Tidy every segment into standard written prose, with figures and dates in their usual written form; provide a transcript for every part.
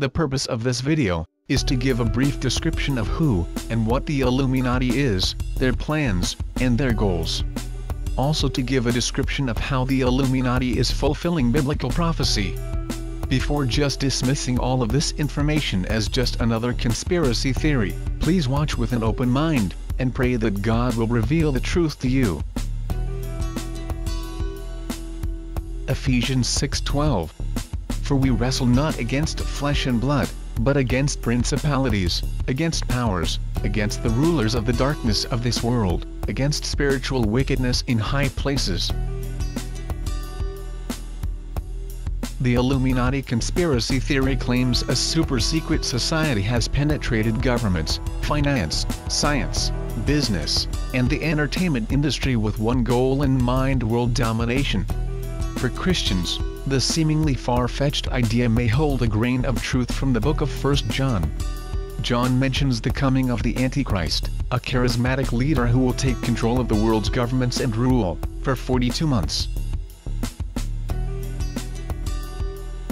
The purpose of this video is to give a brief description of who and what the Illuminati is, their plans, and their goals. Also to give a description of how the Illuminati is fulfilling biblical prophecy. Before just dismissing all of this information as just another conspiracy theory, please watch with an open mind, and pray that God will reveal the truth to you. Ephesians 6:12. For we wrestle not against flesh and blood, but against principalities, against powers, against the rulers of the darkness of this world, against spiritual wickedness in high places. The Illuminati conspiracy theory claims a super-secret society has penetrated governments, finance, science, business, and the entertainment industry with one goal in mind: world domination. For Christians, the seemingly far-fetched idea may hold a grain of truth from the book of 1 John. John mentions the coming of the Antichrist, a charismatic leader who will take control of the world's governments and rule for 42 months.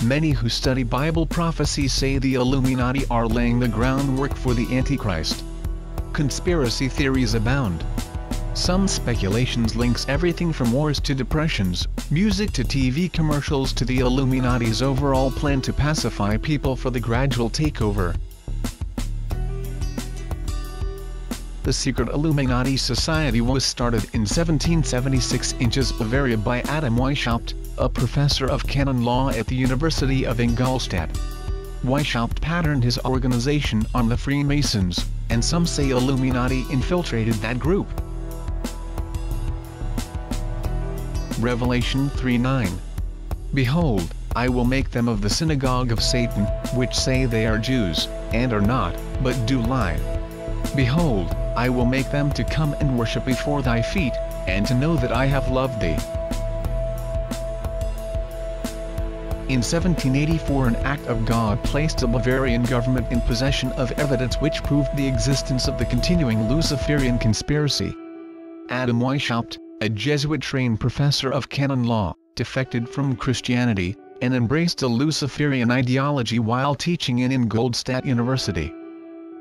Many who study Bible prophecy say the Illuminati are laying the groundwork for the Antichrist. Conspiracy theories abound. Some speculations links everything from wars to depressions, music to TV commercials to the Illuminati's overall plan to pacify people for the gradual takeover. The secret Illuminati Society was started in 1776 in Bavaria by Adam Weishaupt, a professor of canon law at the University of Ingolstadt. Weishaupt patterned his organization on the Freemasons, and some say Illuminati infiltrated that group. Revelation 3:9. Behold, I will make them of the synagogue of Satan, which say they are Jews, and are not, but do lie. Behold, I will make them to come and worship before thy feet, and to know that I have loved thee. In 1784 an act of God placed the Bavarian government in possession of evidence which proved the existence of the continuing Luciferian conspiracy. Adam Weishaupt, a Jesuit-trained professor of canon law, defected from Christianity, and embraced a Luciferian ideology while teaching in Ingolstadt University.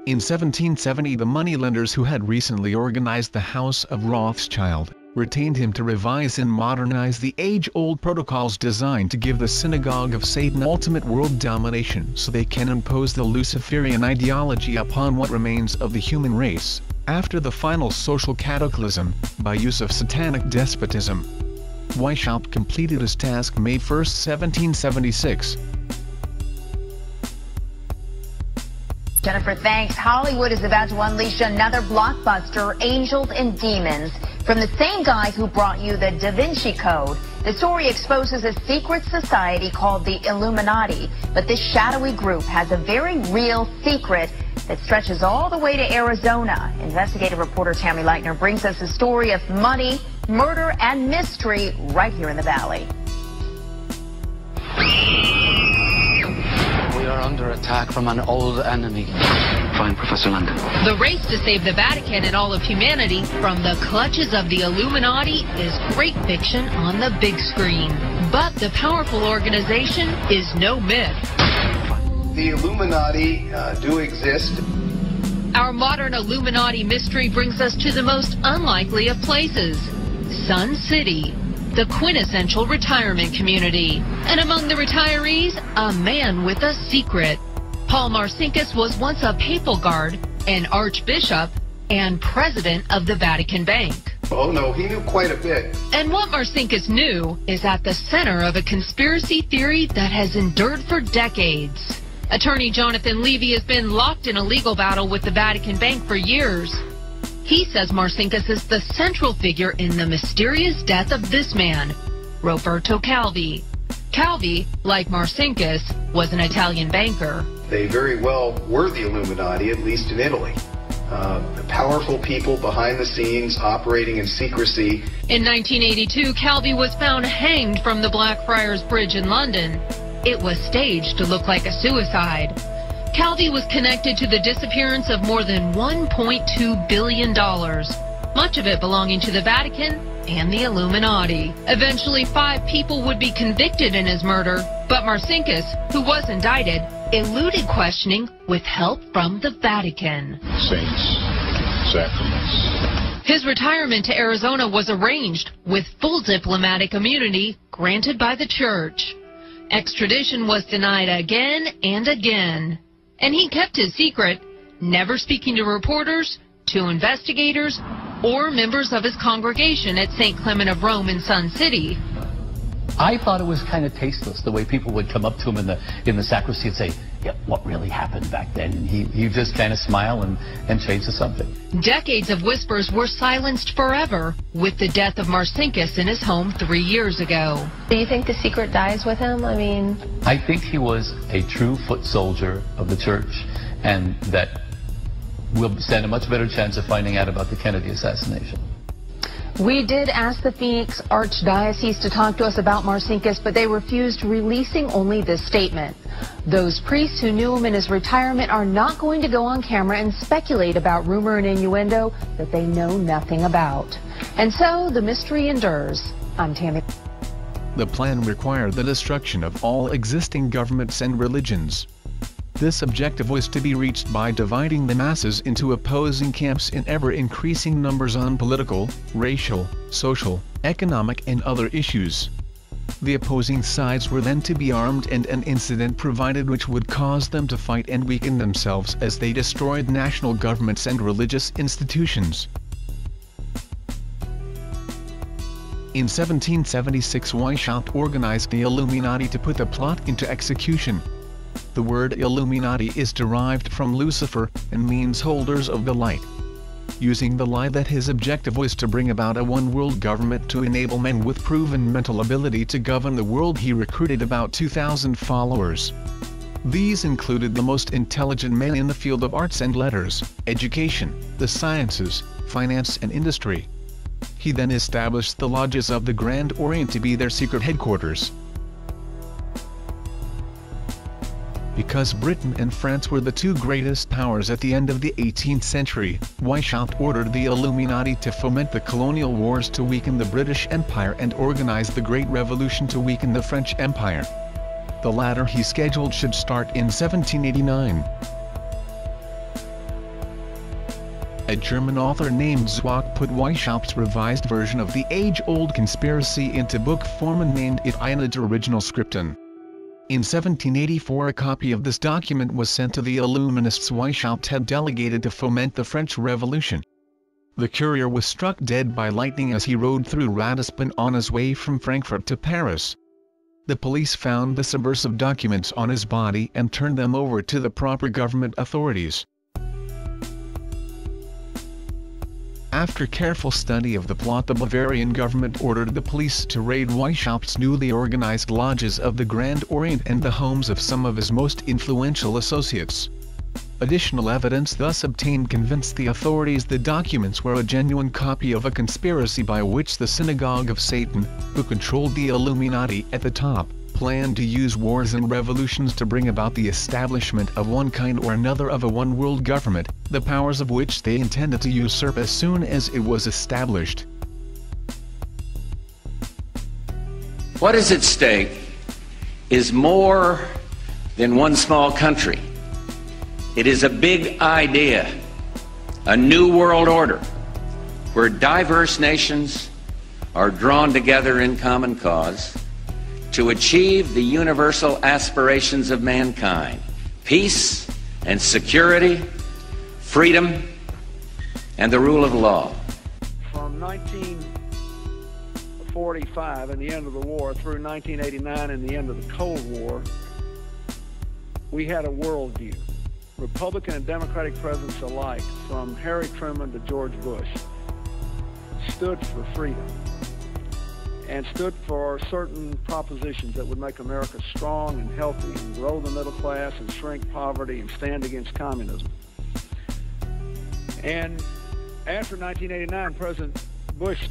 In 1770 the moneylenders who had recently organized the House of Rothschild, retained him to revise and modernize the age-old protocols designed to give the synagogue of Satan ultimate world domination so they can impose the Luciferian ideology upon what remains of the human race, after the final social cataclysm, by use of satanic despotism. Weishaupt completed his task May 1, 1776. Jennifer, thanks. Hollywood is about to unleash another blockbuster, Angels and Demons, from the same guy who brought you the Da Vinci Code. The story exposes a secret society called the Illuminati, but this shadowy group has a very real secret that stretches all the way to Arizona. Investigative reporter Tammy Leitner brings us a story of money, murder, and mystery right here in the Valley. We are under attack from an old enemy. Fine, Professor London. The race to save the Vatican and all of humanity from the clutches of the Illuminati is great fiction on the big screen. But the powerful organization is no myth. The Illuminati do exist. Our modern Illuminati mystery brings us to the most unlikely of places, Sun City, the quintessential retirement community. And among the retirees, a man with a secret. Paul Marcinkus was once a papal guard, an archbishop, and president of the Vatican Bank. Oh no, he knew quite a bit. And what Marcinkus knew is at the center of a conspiracy theory that has endured for decades. Attorney Jonathan Levy has been locked in a legal battle with the Vatican Bank for years. He says Marcinkus is the central figure in the mysterious death of this man, Roberto Calvi. Calvi, like Marcinkus, was an Italian banker. They very well were the Illuminati, at least in Italy. Powerful people behind the scenes operating in secrecy. In 1982, Calvi was found hanged from the Blackfriars Bridge in London. It was staged to look like a suicide. Calvi was connected to the disappearance of more than $1.2 billion, much of it belonging to the Vatican and the Illuminati. Eventually, 5 people would be convicted in his murder, but Marcinkus, who was indicted, eluded questioning with help from the Vatican. Saints, sacraments. His retirement to Arizona was arranged with full diplomatic immunity granted by the church. Extradition was denied again and again, and he kept his secret, never speaking to reporters, to investigators, or members of his congregation at St. Clement of Rome in Sun City. I thought it was kind of tasteless, the way people would come up to him in the sacristy and say, yeah, what really happened back then? And he just kind of smile and change the subject. Decades of whispers were silenced forever with the death of Marcinkus in his home 3 years ago. Do you think the secret dies with him? I think he was a true foot soldier of the church, and that we'll stand a much better chance of finding out about the Kennedy assassination. We did ask the Phoenix Archdiocese to talk to us about Marcinkus, but they refused, releasing only this statement. Those priests who knew him in his retirement are not going to go on camera and speculate about rumor and innuendo that they know nothing about. And so the mystery endures. I'm Tammy. The plan required the destruction of all existing governments and religions. This objective was to be reached by dividing the masses into opposing camps in ever-increasing numbers on political, racial, social, economic and other issues. The opposing sides were then to be armed, and an incident provided which would cause them to fight and weaken themselves as they destroyed national governments and religious institutions. In 1776, Weishaupt organized the Illuminati to put the plot into execution. The word Illuminati is derived from Lucifer and means holders of the light. Using the lie that his objective was to bring about a one-world government to enable men with proven mental ability to govern the world, he recruited about 2,000 followers. These included the most intelligent men in the field of arts and letters, education, the sciences, finance and industry. He then established the lodges of the Grand Orient to be their secret headquarters. Because Britain and France were the two greatest powers at the end of the 18th century, Weishaupt ordered the Illuminati to foment the colonial wars to weaken the British Empire and organize the Great Revolution to weaken the French Empire. The latter he scheduled should start in 1789. A German author named Zwack put Weishaupt's revised version of the age-old conspiracy into book form and named it Einad Original Scripten. In 1784, a copy of this document was sent to the Illuminists Weishaupt had delegated to foment the French Revolution. The courier was struck dead by lightning as he rode through Ratisbon on his way from Frankfurt to Paris. The police found the subversive documents on his body and turned them over to the proper government authorities. After careful study of the plot, the Bavarian government ordered the police to raid Weishaupt's newly organized lodges of the Grand Orient and the homes of some of his most influential associates. Additional evidence thus obtained convinced the authorities the documents were a genuine copy of a conspiracy by which the Synagogue of Satan, who controlled the Illuminati at the top, planned to use wars and revolutions to bring about the establishment of one kind or another of a one-world government, the powers of which they intended to usurp as soon as it was established. What is at stake is more than one small country. It is a big idea, a new world order, where diverse nations are drawn together in common cause to achieve the universal aspirations of mankind: peace and security, freedom, and the rule of law. From 1945 and the end of the war through 1989 and the end of the Cold War, we had a worldview. Republican and Democratic presidents alike, from Harry Truman to George Bush, stood for freedom and stood for certain propositions that would make America strong and healthy and grow the middle class and shrink poverty and stand against communism. And after 1989, President Bush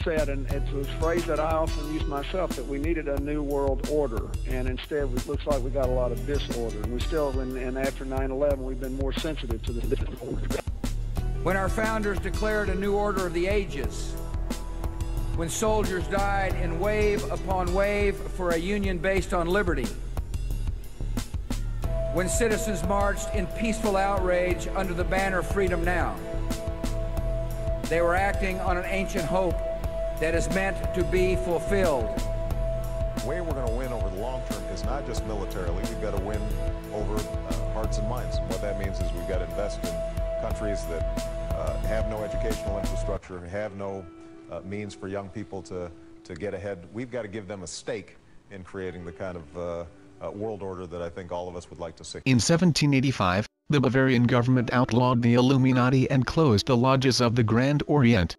said, and it's a phrase that I often use myself, that we needed a new world order, and instead it looks like we got a lot of disorder. And we still, and after 9/11, we've been more sensitive to the disorder. When our founders declared a new order of the ages, when soldiers died in wave upon wave for a union based on liberty, when citizens marched in peaceful outrage under the banner Freedom Now. They were acting on an ancient hope that is meant to be fulfilled. The way we're going to win over the long term is not just militarily. We've got to win over hearts and minds. And what that means is we've got to invest in countries that have no educational infrastructure, have no means for young people to get ahead. We've got to give them a stake in creating the kind of world order that I think all of us would like to see. In 1785, the Bavarian government outlawed the Illuminati and closed the lodges of the Grand Orient.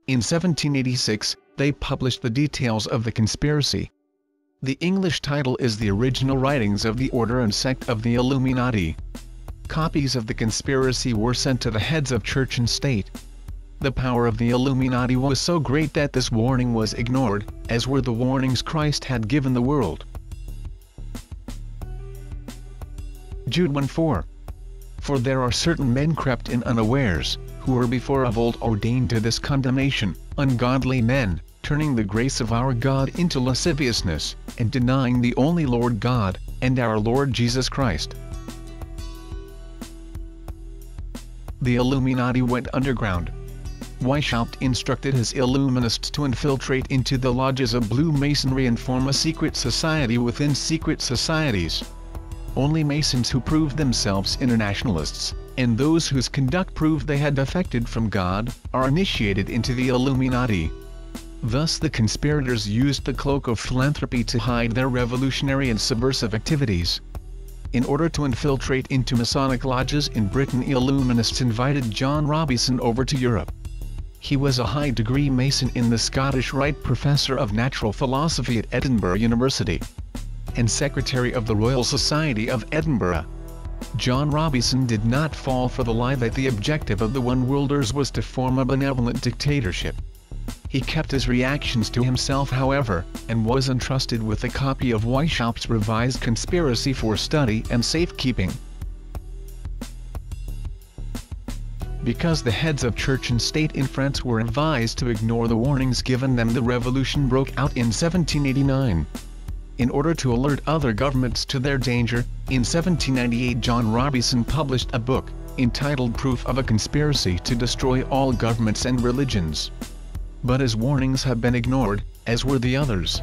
In 1786, they published the details of the conspiracy. The English title is The Original Writings of the Order and Sect of the Illuminati. Copies of the conspiracy were sent to the heads of church and state. The power of the Illuminati was so great that this warning was ignored, as were the warnings Christ had given the world. Jude 1:4. For there are certain men crept in unawares, who were before of old ordained to this condemnation, ungodly men, turning the grace of our God into lasciviousness, and denying the only Lord God, and our Lord Jesus Christ. The Illuminati went underground. Weishaupt instructed his Illuminists to infiltrate into the lodges of Blue Masonry and form a secret society within secret societies. Only Masons who proved themselves internationalists, and those whose conduct proved they had defected from God, are initiated into the Illuminati. Thus the conspirators used the cloak of philanthropy to hide their revolutionary and subversive activities. In order to infiltrate into Masonic lodges in Britain, Illuminists invited John Robison over to Europe. He was a high-degree Mason in the Scottish Rite Professor of Natural Philosophy at Edinburgh University, and Secretary of the Royal Society of Edinburgh. John Robison did not fall for the lie that the objective of the One-Worlders was to form a benevolent dictatorship. He kept his reactions to himself, however, and was entrusted with a copy of Weishaupt's revised conspiracy for study and safekeeping. Because the heads of church and state in France were advised to ignore the warnings given them, the revolution broke out in 1789. In order to alert other governments to their danger, in 1798 John Robison published a book, entitled Proof of a Conspiracy to Destroy All Governments and Religions. But his warnings have been ignored, as were the others.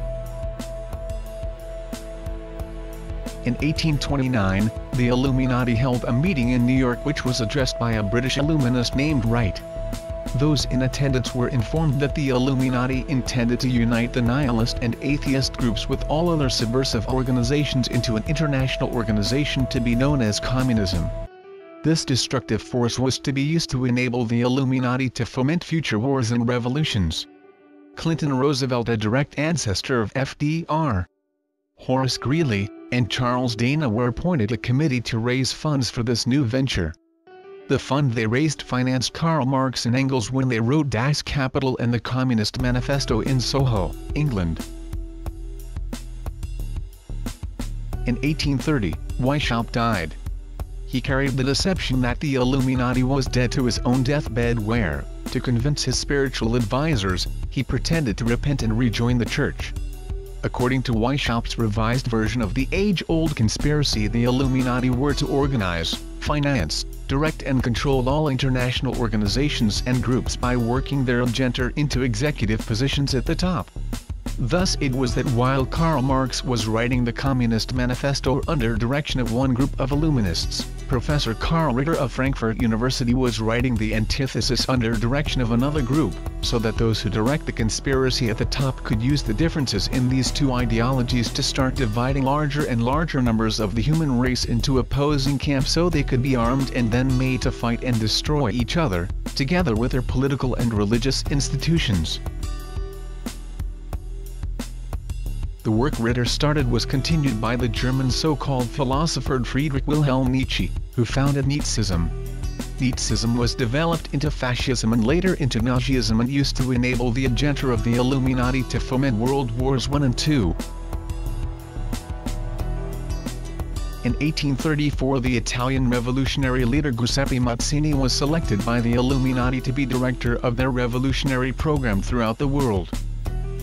In 1829, the Illuminati held a meeting in New York which was addressed by a British Illuminist named Wright. Those in attendance were informed that the Illuminati intended to unite the nihilist and atheist groups with all other subversive organizations into an international organization to be known as communism. This destructive force was to be used to enable the Illuminati to foment future wars and revolutions. Clinton Roosevelt, a direct ancestor of FDR, Horace Greeley, and Charles Dana were appointed a committee to raise funds for this new venture. The fund they raised financed Karl Marx and Engels when they wrote Das Kapital and the Communist Manifesto in Soho, England. In 1830, Weishaupt died. He carried the deception that the Illuminati was dead to his own deathbed where, to convince his spiritual advisors, he pretended to repent and rejoin the church. According to Weishaupt's revised version of the age-old conspiracy, the Illuminati were to organize, finance, direct and control all international organizations and groups by working their agenda into executive positions at the top. Thus it was that while Karl Marx was writing the Communist Manifesto under direction of one group of Illuminists, Professor Karl Ritter of Frankfurt University was writing the antithesis under direction of another group, so that those who direct the conspiracy at the top could use the differences in these two ideologies to start dividing larger and larger numbers of the human race into opposing camps so they could be armed and then made to fight and destroy each other, together with their political and religious institutions. The work Ritter started was continued by the German so-called philosopher Friedrich Wilhelm Nietzsche, who founded Nazism. Nazism was developed into fascism and later into Nazism and used to enable the agenda of the Illuminati to foment World Wars I and II. In 1834 the Italian revolutionary leader Giuseppe Mazzini was selected by the Illuminati to be director of their revolutionary program throughout the world.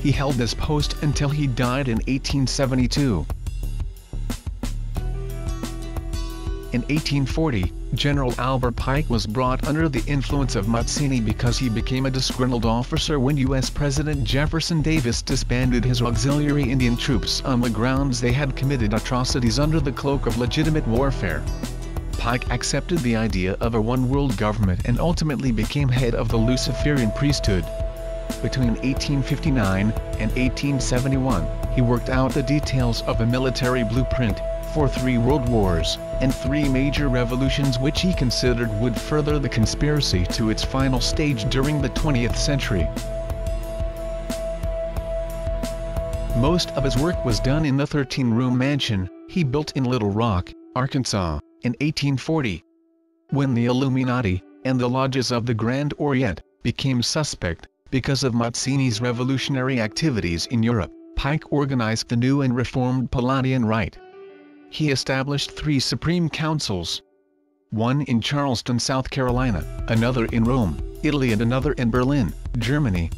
He held this post until he died in 1872. In 1840, General Albert Pike was brought under the influence of Mazzini because he became a disgruntled officer when U.S. President Jefferson Davis disbanded his auxiliary Indian troops on the grounds they had committed atrocities under the cloak of legitimate warfare. Pike accepted the idea of a one-world government and ultimately became head of the Luciferian priesthood. Between 1859 and 1871, he worked out the details of a military blueprint for 3 world wars and 3 major revolutions which he considered would further the conspiracy to its final stage during the 20th century. Most of his work was done in the 13-room mansion he built in Little Rock, Arkansas, in 1840. When the Illuminati and the lodges of the Grand Orient became suspect because of Mazzini's revolutionary activities in Europe, Pike organized the new and reformed Palladian Rite. He established 3 supreme councils. One in Charleston, South Carolina, another in Rome, Italy and another in Berlin, Germany.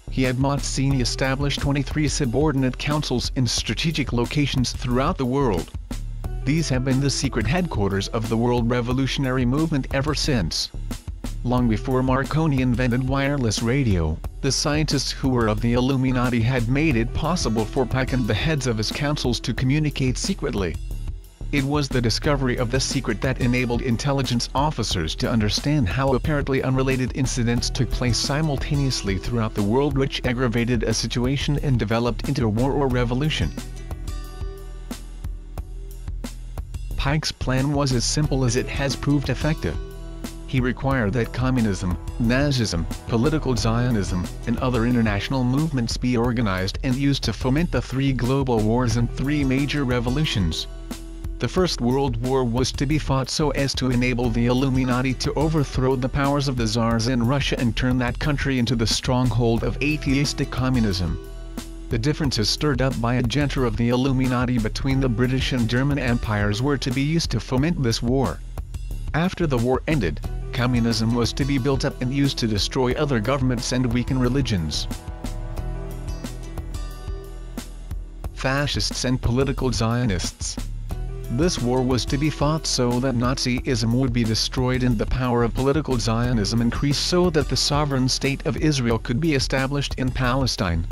He had Mazzini establish 23 subordinate councils in strategic locations throughout the world. These have been the secret headquarters of the world revolutionary movement ever since. Long before Marconi invented wireless radio, the scientists who were of the Illuminati had made it possible for Pike and the heads of his councils to communicate secretly. It was the discovery of this secret that enabled intelligence officers to understand how apparently unrelated incidents took place simultaneously throughout the world, which aggravated a situation and developed into a war or revolution. Pike's plan was as simple as it has proved effective. He required that communism, Nazism, political Zionism, and other international movements be organized and used to foment the 3 global wars and 3 major revolutions. The First World War was to be fought so as to enable the Illuminati to overthrow the powers of the Tsars in Russia and turn that country into the stronghold of atheistic communism. The differences stirred up by a junta of the Illuminati between the British and German empires were to be used to foment this war. After the war ended, communism was to be built up and used to destroy other governments and weaken religions. Fascists and political Zionists. This war was to be fought so that Nazism would be destroyed and the power of political Zionism increased so that the sovereign state of Israel could be established in Palestine.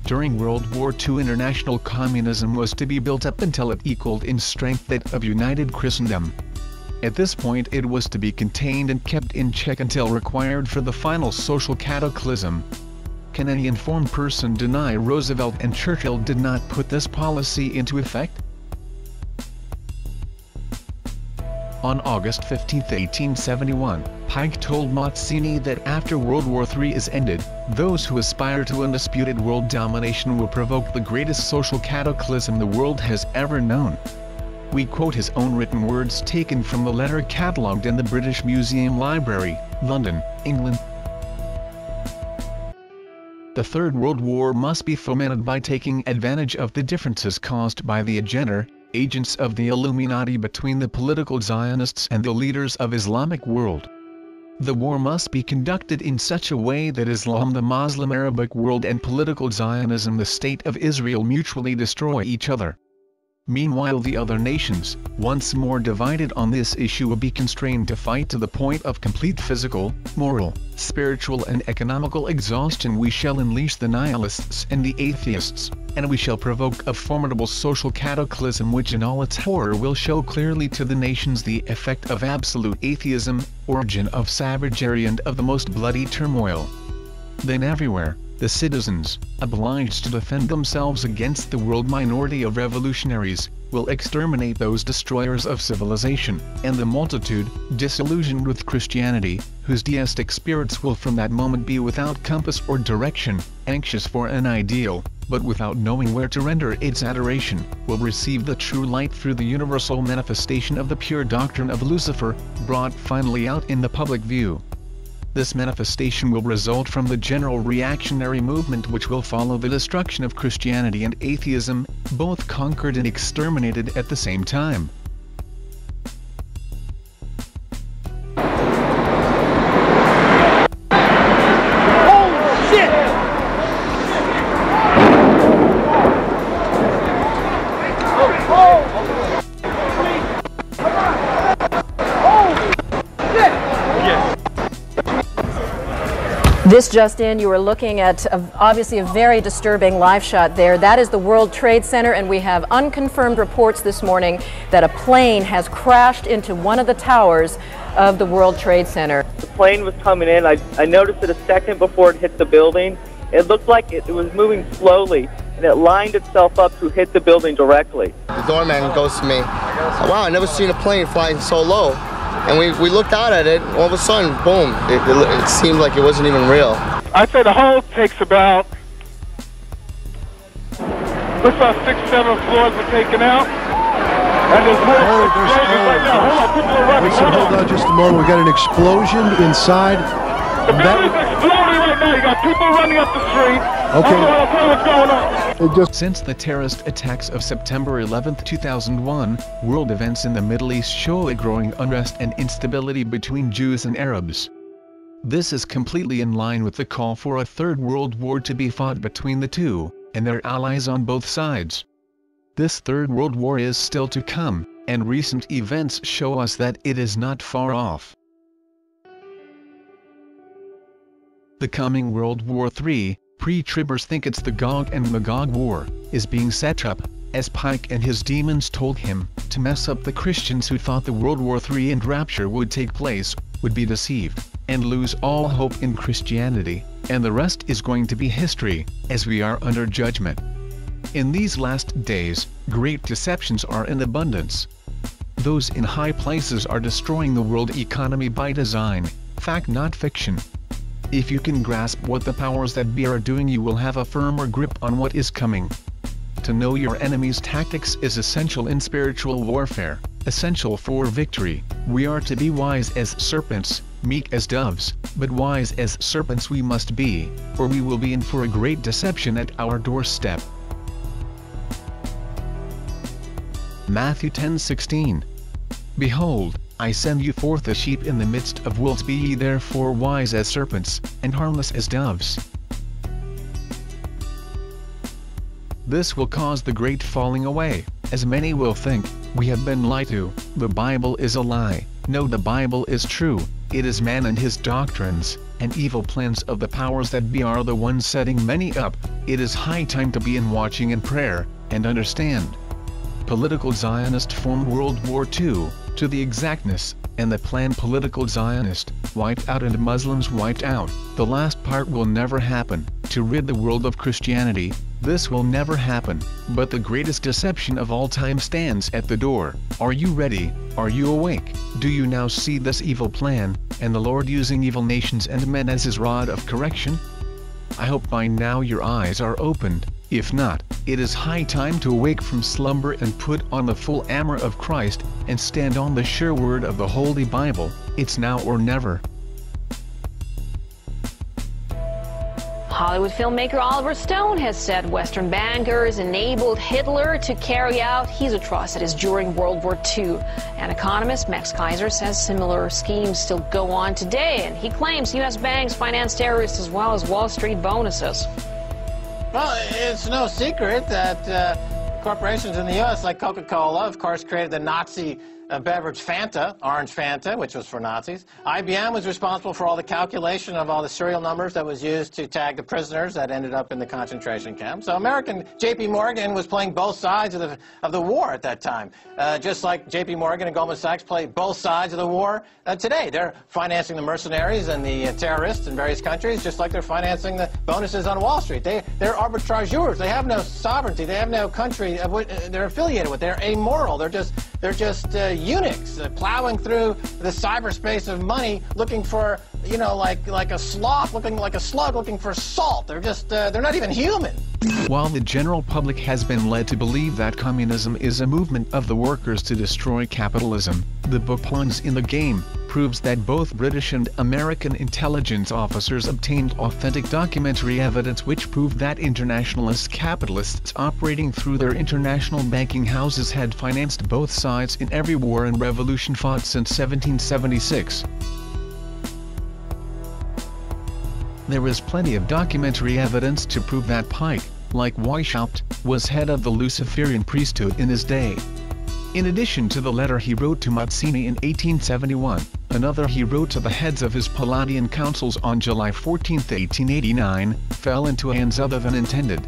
During World War II, international communism was to be built up until it equaled in strength that of united Christendom. At this point it was to be contained and kept in check until required for the final social cataclysm. Can any informed person deny Roosevelt and Churchill did not put this policy into effect? On August 15, 1871, Pike told Mazzini that after World War III is ended, those who aspire to undisputed world domination will provoke the greatest social cataclysm the world has ever known. We quote his own written words taken from the letter catalogued in the British Museum Library, London, England. The Third World War must be fomented by taking advantage of the differences caused by the agents of the Illuminati between the political Zionists and the leaders of Islamic world. The war must be conducted in such a way that Islam, the Muslim Arabic world, and political Zionism, the State of Israel, mutually destroy each other. Meanwhile, the other nations, once more divided on this issue, will be constrained to fight to the point of complete physical, moral, spiritual and economical exhaustion. We shall unleash the nihilists and the atheists, and we shall provoke a formidable social cataclysm which in all its horror will show clearly to the nations the effect of absolute atheism, origin of savagery and of the most bloody turmoil. Then everywhere, the citizens, obliged to defend themselves against the world minority of revolutionaries, will exterminate those destroyers of civilization, and the multitude, disillusioned with Christianity, whose deistic spirits will from that moment be without compass or direction, anxious for an ideal, but without knowing where to render its adoration, will receive the true light through the universal manifestation of the pure doctrine of Lucifer, brought finally out in the public view. This manifestation will result from the general reactionary movement which will follow the destruction of Christianity and atheism, both conquered and exterminated at the same time. This just in, you are looking at obviously a very disturbing live shot there. That is the World Trade Center, and we have unconfirmed reports this morning that a plane has crashed into one of the towers of the World Trade Center. The plane was coming in. I noticed it a second before it hit the building. It looked like it was moving slowly, and it lined itself up to hit the building directly. The doorman goes to me, wow, I never seen a plane flying so low. And we looked out at it, all of a sudden, boom, it seemed like it wasn't even real. I'd say the whole takes about, looks like 6, 7 floors were taken out. And there's more explosions right now. Hold on, people are running. Hold on just a moment. We got an explosion inside. The building's exploding right now. You got people running up the street. Okay. I'll tell you what's going on. Since the terrorist attacks of September 11, 2001, world events in the Middle East show a growing unrest and instability between Jews and Arabs. This is completely in line with the call for a third world war to be fought between the two, and their allies on both sides. This third world war is still to come, and recent events show us that it is not far off. The coming World War III, pre-tribbers think it's the Gog and Magog War, is being set up, as Pike and his demons told him, to mess up the Christians who thought the World War III and rapture would take place, would be deceived, and lose all hope in Christianity, and the rest is going to be history, as we are under judgment. In these last days, great deceptions are in abundance. Those in high places are destroying the world economy by design, fact not fiction. If you can grasp what the powers that be are doing, you will have a firmer grip on what is coming. To know your enemy's tactics is essential in spiritual warfare, essential for victory. We are to be wise as serpents, meek as doves, but wise as serpents we must be, or we will be in for a great deception at our doorstep. Matthew 10:16. Behold, I send you forth as sheep in the midst of wolves. Be ye therefore wise as serpents, and harmless as doves. This will cause the great falling away, as many will think, we have been lied to, the Bible is a lie. No, the Bible is true, it is man and his doctrines, and evil plans of the powers that be are the ones setting many up. It is high time to be in watching and prayer, and understand. Political Zionist formed World War II, to the exactness, and the planned political Zionist, wiped out and Muslims wiped out. The last part will never happen, to rid the world of Christianity. This will never happen, but the greatest deception of all time stands at the door. Are you ready? Are you awake? Do you now see this evil plan, and the Lord using evil nations and men as his rod of correction? I hope by now your eyes are opened. If not, it is high time to awake from slumber and put on the full armor of Christ, and stand on the sure word of the Holy Bible. It's now or never. Hollywood filmmaker Oliver Stone has said Western bankers enabled Hitler to carry out his atrocities during World War II. And economist Max Kaiser says similar schemes still go on today, and he claims U.S. banks finance terrorists as well as Wall Street bonuses. Well, it's no secret that corporations in the U.S., like Coca-Cola, of course, created the Nazi beverage Fanta, Orange Fanta, which was for Nazis. IBM was responsible for all the calculation of all the serial numbers that was used to tag the prisoners that ended up in the concentration camp. So American J.P. Morgan was playing both sides of the war at that time, just like J.P. Morgan and Goldman Sachs play both sides of the war today. They're financing the mercenaries and the terrorists in various countries, just like they're financing the bonuses on Wall Street. They're arbitrageurs. They have no sovereignty. They have no country they're affiliated with. They're amoral. They're just eunuchs plowing through the cyberspace of money, looking for, you know, like a sloth, looking like a slug, looking for salt. They're just they're not even human. While the general public has been led to believe that communism is a movement of the workers to destroy capitalism, the book Pawns in the Game proves that both British and American intelligence officers obtained authentic documentary evidence which proved that internationalist capitalists operating through their international banking houses had financed both sides in every war and revolution fought since 1776. There is plenty of documentary evidence to prove that Pike, like Weishaupt, was head of the Luciferian priesthood in his day. In addition to the letter he wrote to Mazzini in 1871, another he wrote to the heads of his Palladian councils on July 14, 1889, fell into hands other than intended.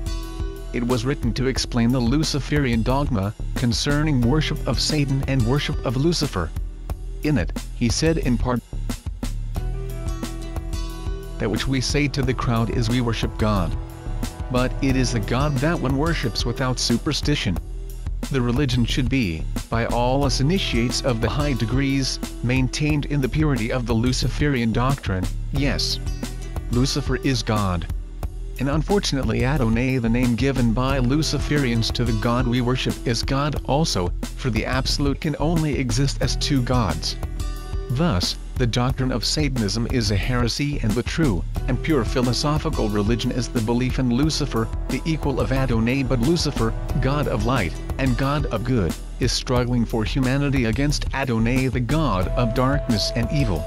It was written to explain the Luciferian dogma concerning worship of Satan and worship of Lucifer. In it, he said in part, "That which we say to the crowd is we worship God. But it is the God that one worships without superstition. The religion should be, by all us initiates of the high degrees, maintained in the purity of the Luciferian doctrine. Yes, Lucifer is God. And unfortunately Adonai, the name given by Luciferians to the God we worship, is God also, for the Absolute can only exist as two gods. Thus, the doctrine of Satanism is a heresy, and the true and pure philosophical religion is the belief in Lucifer, the equal of Adonai. But Lucifer, God of light and God of good, is struggling for humanity against Adonai, the God of darkness and evil."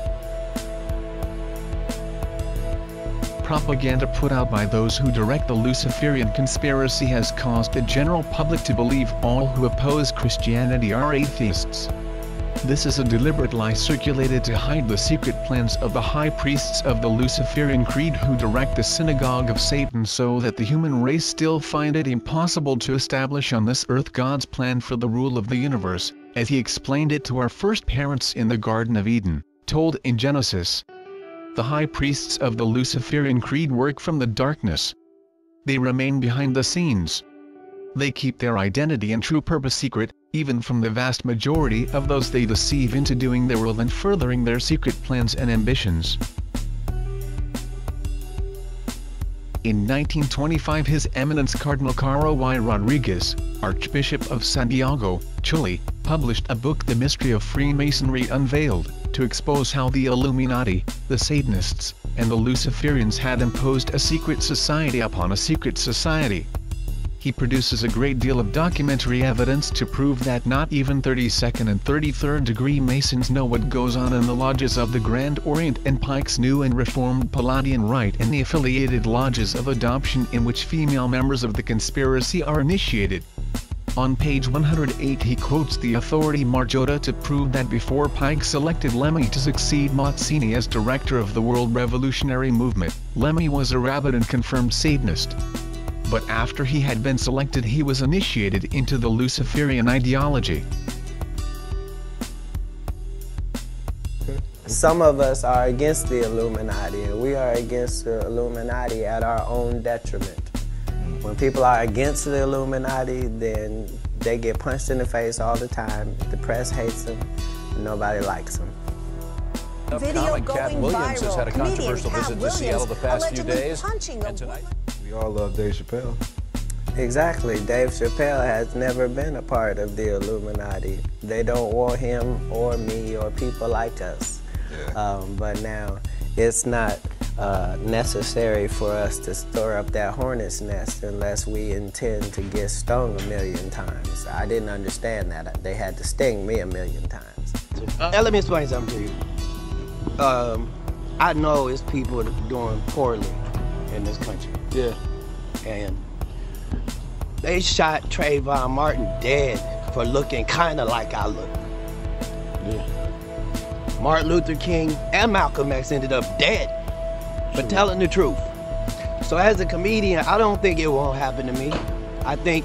Propaganda put out by those who direct the Luciferian conspiracy has caused the general public to believe all who oppose Christianity are atheists. This is a deliberate lie circulated to hide the secret plans of the high priests of the Luciferian creed who direct the synagogue of Satan, so that the human race still find it impossible to establish on this earth God's plan for the rule of the universe, as he explained it to our first parents in the Garden of Eden, told in Genesis. The high priests of the Luciferian creed work from the darkness. They remain behind the scenes. They keep their identity and true purpose secret, even from the vast majority of those they deceive into doing their will and furthering their secret plans and ambitions. In 1925, His Eminence Cardinal Caro Y. Rodriguez, Archbishop of Santiago, Chile, published a book, The Mystery of Freemasonry Unveiled, to expose how the Illuminati, the Satanists, and the Luciferians had imposed a secret society upon a secret society. He produces a great deal of documentary evidence to prove that not even 32nd and 33rd degree Masons know what goes on in the lodges of the Grand Orient and Pike's New and Reformed Palladian Rite and the affiliated lodges of adoption in which female members of the conspiracy are initiated. On page 108 he quotes the authority Margiotta to prove that before Pike selected Lemmy to succeed Mazzini as director of the World Revolutionary Movement, Lemmy was a rabid and confirmed Satanist. But after he had been selected, he was initiated into the Luciferian ideology. Some of us are against the Illuminati, and we are against the Illuminati at our own detriment. When people are against the Illuminati, then they get punched in the face all the time. The press hates them, and nobody likes them. Video Cat Williams has had a controversial visit to Seattle the past few days, and tonight... We all love Dave Chappelle. Exactly. Dave Chappelle has never been a part of the Illuminati. They don't want him or me or people like us. Yeah. But now it's not necessary for us to stir up that hornet's nest unless we intend to get stung 1,000,000 times. I didn't understand that. They had to sting me 1,000,000 times. Let me explain something to you. I know it's people doing poorly in this country. Yeah. And they shot Trayvon Martin dead for looking kind of like I look. Yeah. Martin Luther King and Malcolm X ended up dead for telling the truth. So as a comedian, I don't think it won't happen to me. I think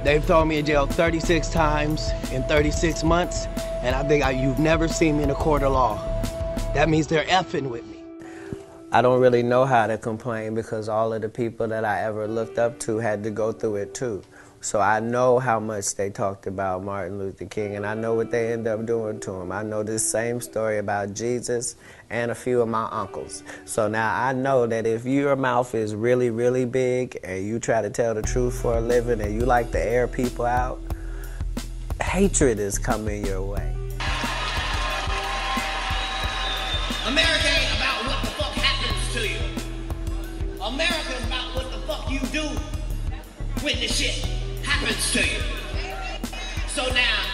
they've thrown me in jail 36 times in 36 months, and I think you've never seen me in a court of law. That means they're effing with me. I don't really know how to complain because all of the people that I ever looked up to had to go through it too. So I know how much they talked about Martin Luther King, and I know what they end up doing to him. I know this same story about Jesus and a few of my uncles. So now I know that if your mouth is really, really big and you try to tell the truth for a living and you like to air people out, hatred is coming your way. America ain't about what the fuck happens to you. America is about what the fuck you do when the shit happens to you. So now,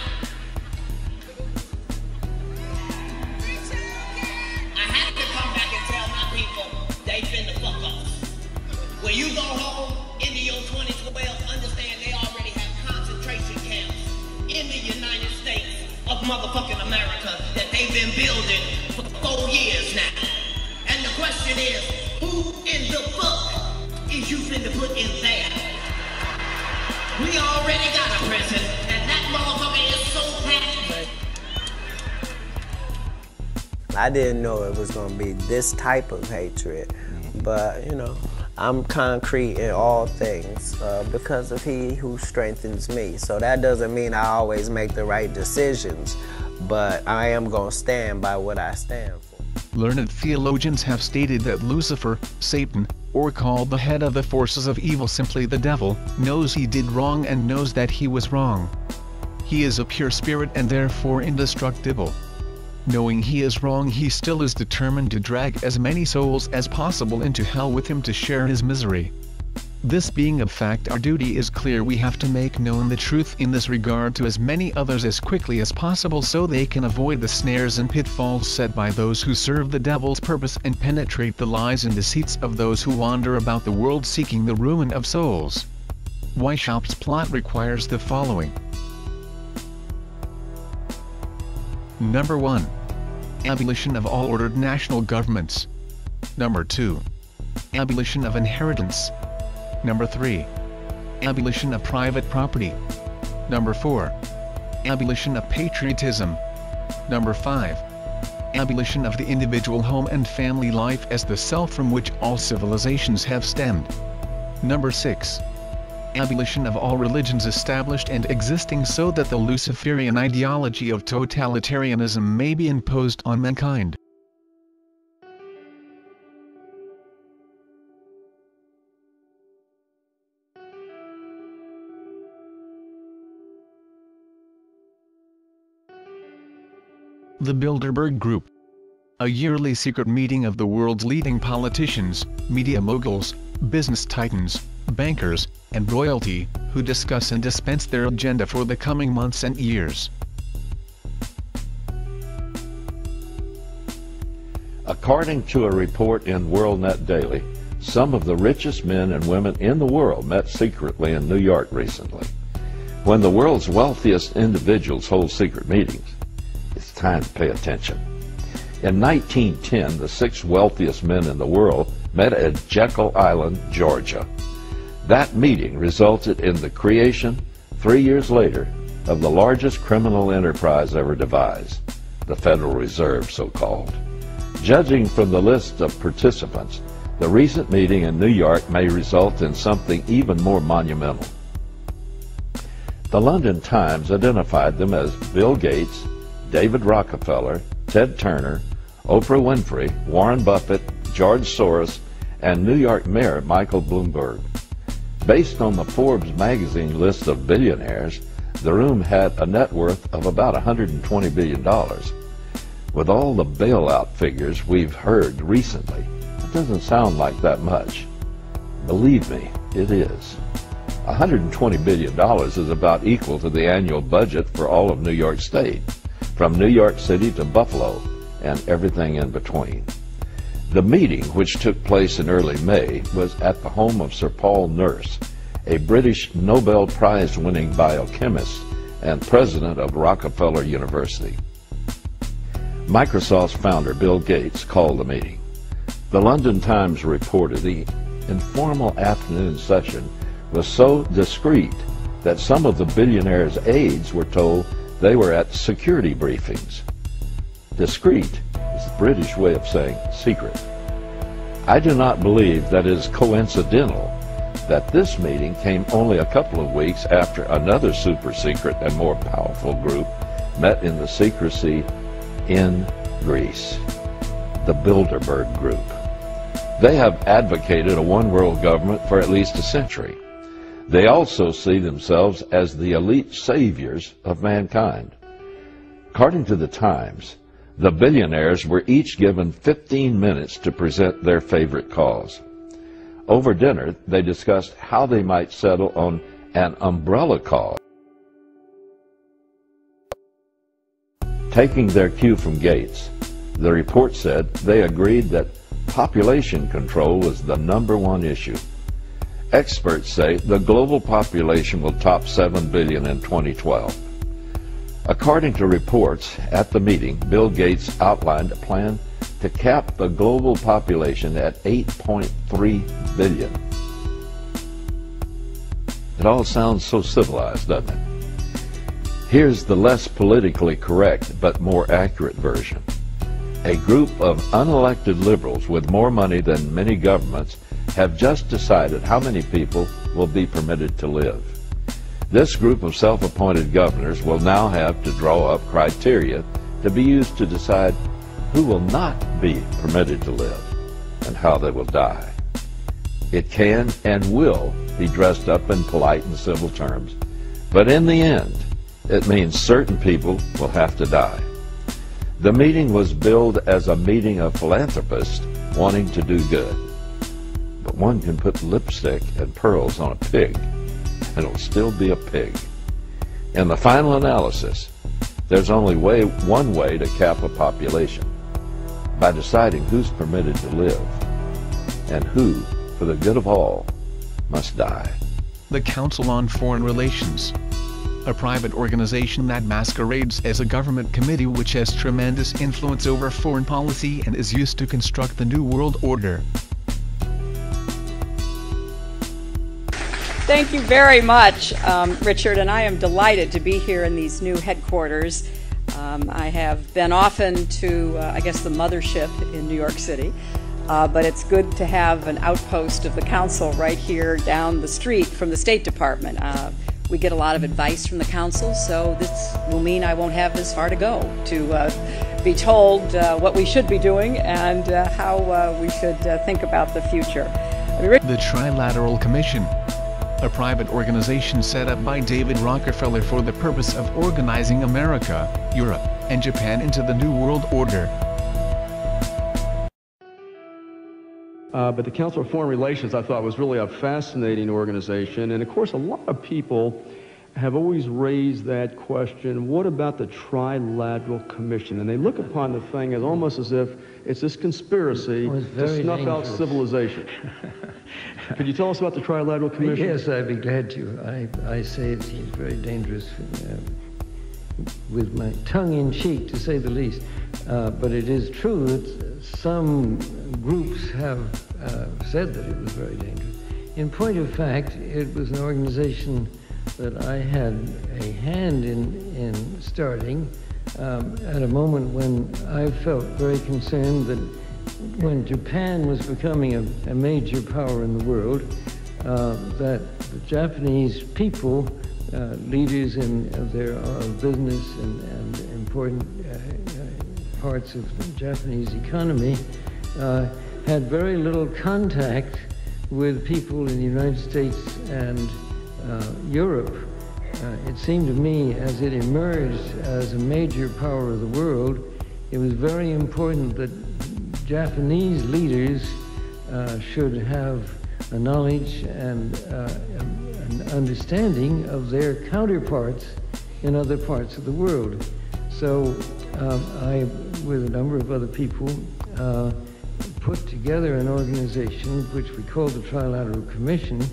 I have to come back and tell my people they finna fuck us. When you go home into your 2012, understand they already have concentration camps in the United States. motherfucking America that they've been building for 4 years now. And the question is, who in the fuck is you finna put in there? We already got a president, and that motherfucker is so packed. I didn't know it was going to be this type of hatred, but, you know, I'm concrete in all things because of He who strengthens me. So that doesn't mean I always make the right decisions, but I am going to stand by what I stand for. Learned theologians have stated that Lucifer, Satan, or called the head of the forces of evil, simply the devil, knows he did wrong and knows that he was wrong. He is a pure spirit and therefore indestructible. Knowing he is wrong, he still is determined to drag as many souls as possible into hell with him to share his misery. This being a fact, our duty is clear. We have to make known the truth in this regard to as many others as quickly as possible so they can avoid the snares and pitfalls set by those who serve the devil's purpose and penetrate the lies and deceits of those who wander about the world seeking the ruin of souls. Weishaupt's plot requires the following. Number 1. Abolition of all ordered national governments. Number 2. Abolition of inheritance. Number 3. Abolition of private property. Number 4. Abolition of patriotism. Number 5. Abolition of the individual home and family life as the self from which all civilizations have stemmed. Number 6. Abolition of all religions established and existing so that the Luciferian ideology of totalitarianism may be imposed on mankind. The Bilderberg Group. A yearly secret meeting of the world's leading politicians, media moguls, business titans, bankers, and royalty, who discuss and dispense their agenda for the coming months and years. According to a report in WorldNet Daily, some of the richest men and women in the world met secretly in New York recently. When the world's wealthiest individuals hold secret meetings, it's time to pay attention. In 1910, the 6 wealthiest men in the world met at Jekyll Island, Georgia. That meeting resulted in the creation, 3 years later, of the largest criminal enterprise ever devised, the Federal Reserve, so-called. Judging from the list of participants, the recent meeting in New York may result in something even more monumental. The London Times identified them as Bill Gates, David Rockefeller, Ted Turner, Oprah Winfrey, Warren Buffett, George Soros, and New York Mayor Michael Bloomberg. Based on the Forbes magazine list of billionaires, the room had a net worth of about $120 billion. With all the bailout figures we've heard recently, it doesn't sound like that much. Believe me, it is. $120 billion is about equal to the annual budget for all of New York State, from New York City to Buffalo, and everything in between. The meeting, which took place in early May, was at the home of Sir Paul Nurse, a British Nobel Prize-winning biochemist and president of Rockefeller University. Microsoft's founder, Bill Gates, called the meeting. The London Times reported the informal afternoon session was so discreet that some of the billionaire's aides were told they were at security briefings. Discreet is the British way of saying secret. I do not believe that it is coincidental that this meeting came only a couple of weeks after another super secret and more powerful group met in the secrecy in Greece, the Bilderberg Group. They have advocated a one-world government for at least a century. They also see themselves as the elite saviors of mankind. According to the Times, the billionaires were each given 15 minutes to present their favorite cause. Over dinner, they discussed how they might settle on an umbrella cause. Taking their cue from Gates, the report said they agreed that population control was the #1 issue. Experts say the global population will top 7 billion in 2012. According to reports at the meeting, Bill Gates outlined a plan to cap the global population at 8.3 billion. It all sounds so civilized, doesn't it? Here's the less politically correct but more accurate version. A group of unelected liberals with more money than many governments have just decided how many people will be permitted to live. This group of self-appointed governors will now have to draw up criteria to be used to decide who will not be permitted to live and how they will die. It can and will be dressed up in polite and civil terms, but in the end, it means certain people will have to die. The meeting was billed as a meeting of philanthropists wanting to do good. But one can put lipstick and pearls on a pig, and it'll still be a pig. In the final analysis, there's only one way to cap a population, by deciding who's permitted to live, and who, for the good of all, must die. The Council on Foreign Relations, a private organization that masquerades as a government committee which has tremendous influence over foreign policy and is used to construct the New World Order. Thank you very much, Richard, and I am delighted to be here in these new headquarters. I have been often to, I guess, the mothership in New York City, but it's good to have an outpost of the Council right here down the street from the State Department. We get a lot of advice from the Council, so this will mean I won't have this far to go to be told what we should be doing and how we should think about the future. The Trilateral Commission, a private organization set up by David Rockefeller for the purpose of organizing America, Europe, and Japan into the New World Order. But the Council on Foreign Relations, I thought, was really a fascinating organization. And of course, a lot of people have always raised that question, what about the Trilateral Commission? And they look upon the thing as almost as if it's this conspiracy to snuff out civilization. Could you tell us about the Trilateral Commission? Yes, I'd be glad to. I say it seems very dangerous, with my tongue in cheek, to say the least. But it is true that some groups have said that it was very dangerous. In point of fact, it was an organization that I had a hand in starting at a moment when I felt very concerned that when Japan was becoming a major power in the world, that the Japanese people, leaders of their business and important parts of the Japanese economy, had very little contact with people in the United States and Europe. It seemed to me, as it emerged as a major power of the world, it was very important that Japanese leaders should have a knowledge and an understanding of their counterparts in other parts of the world. So I, with a number of other people, put together an organization which we called the Trilateral Commission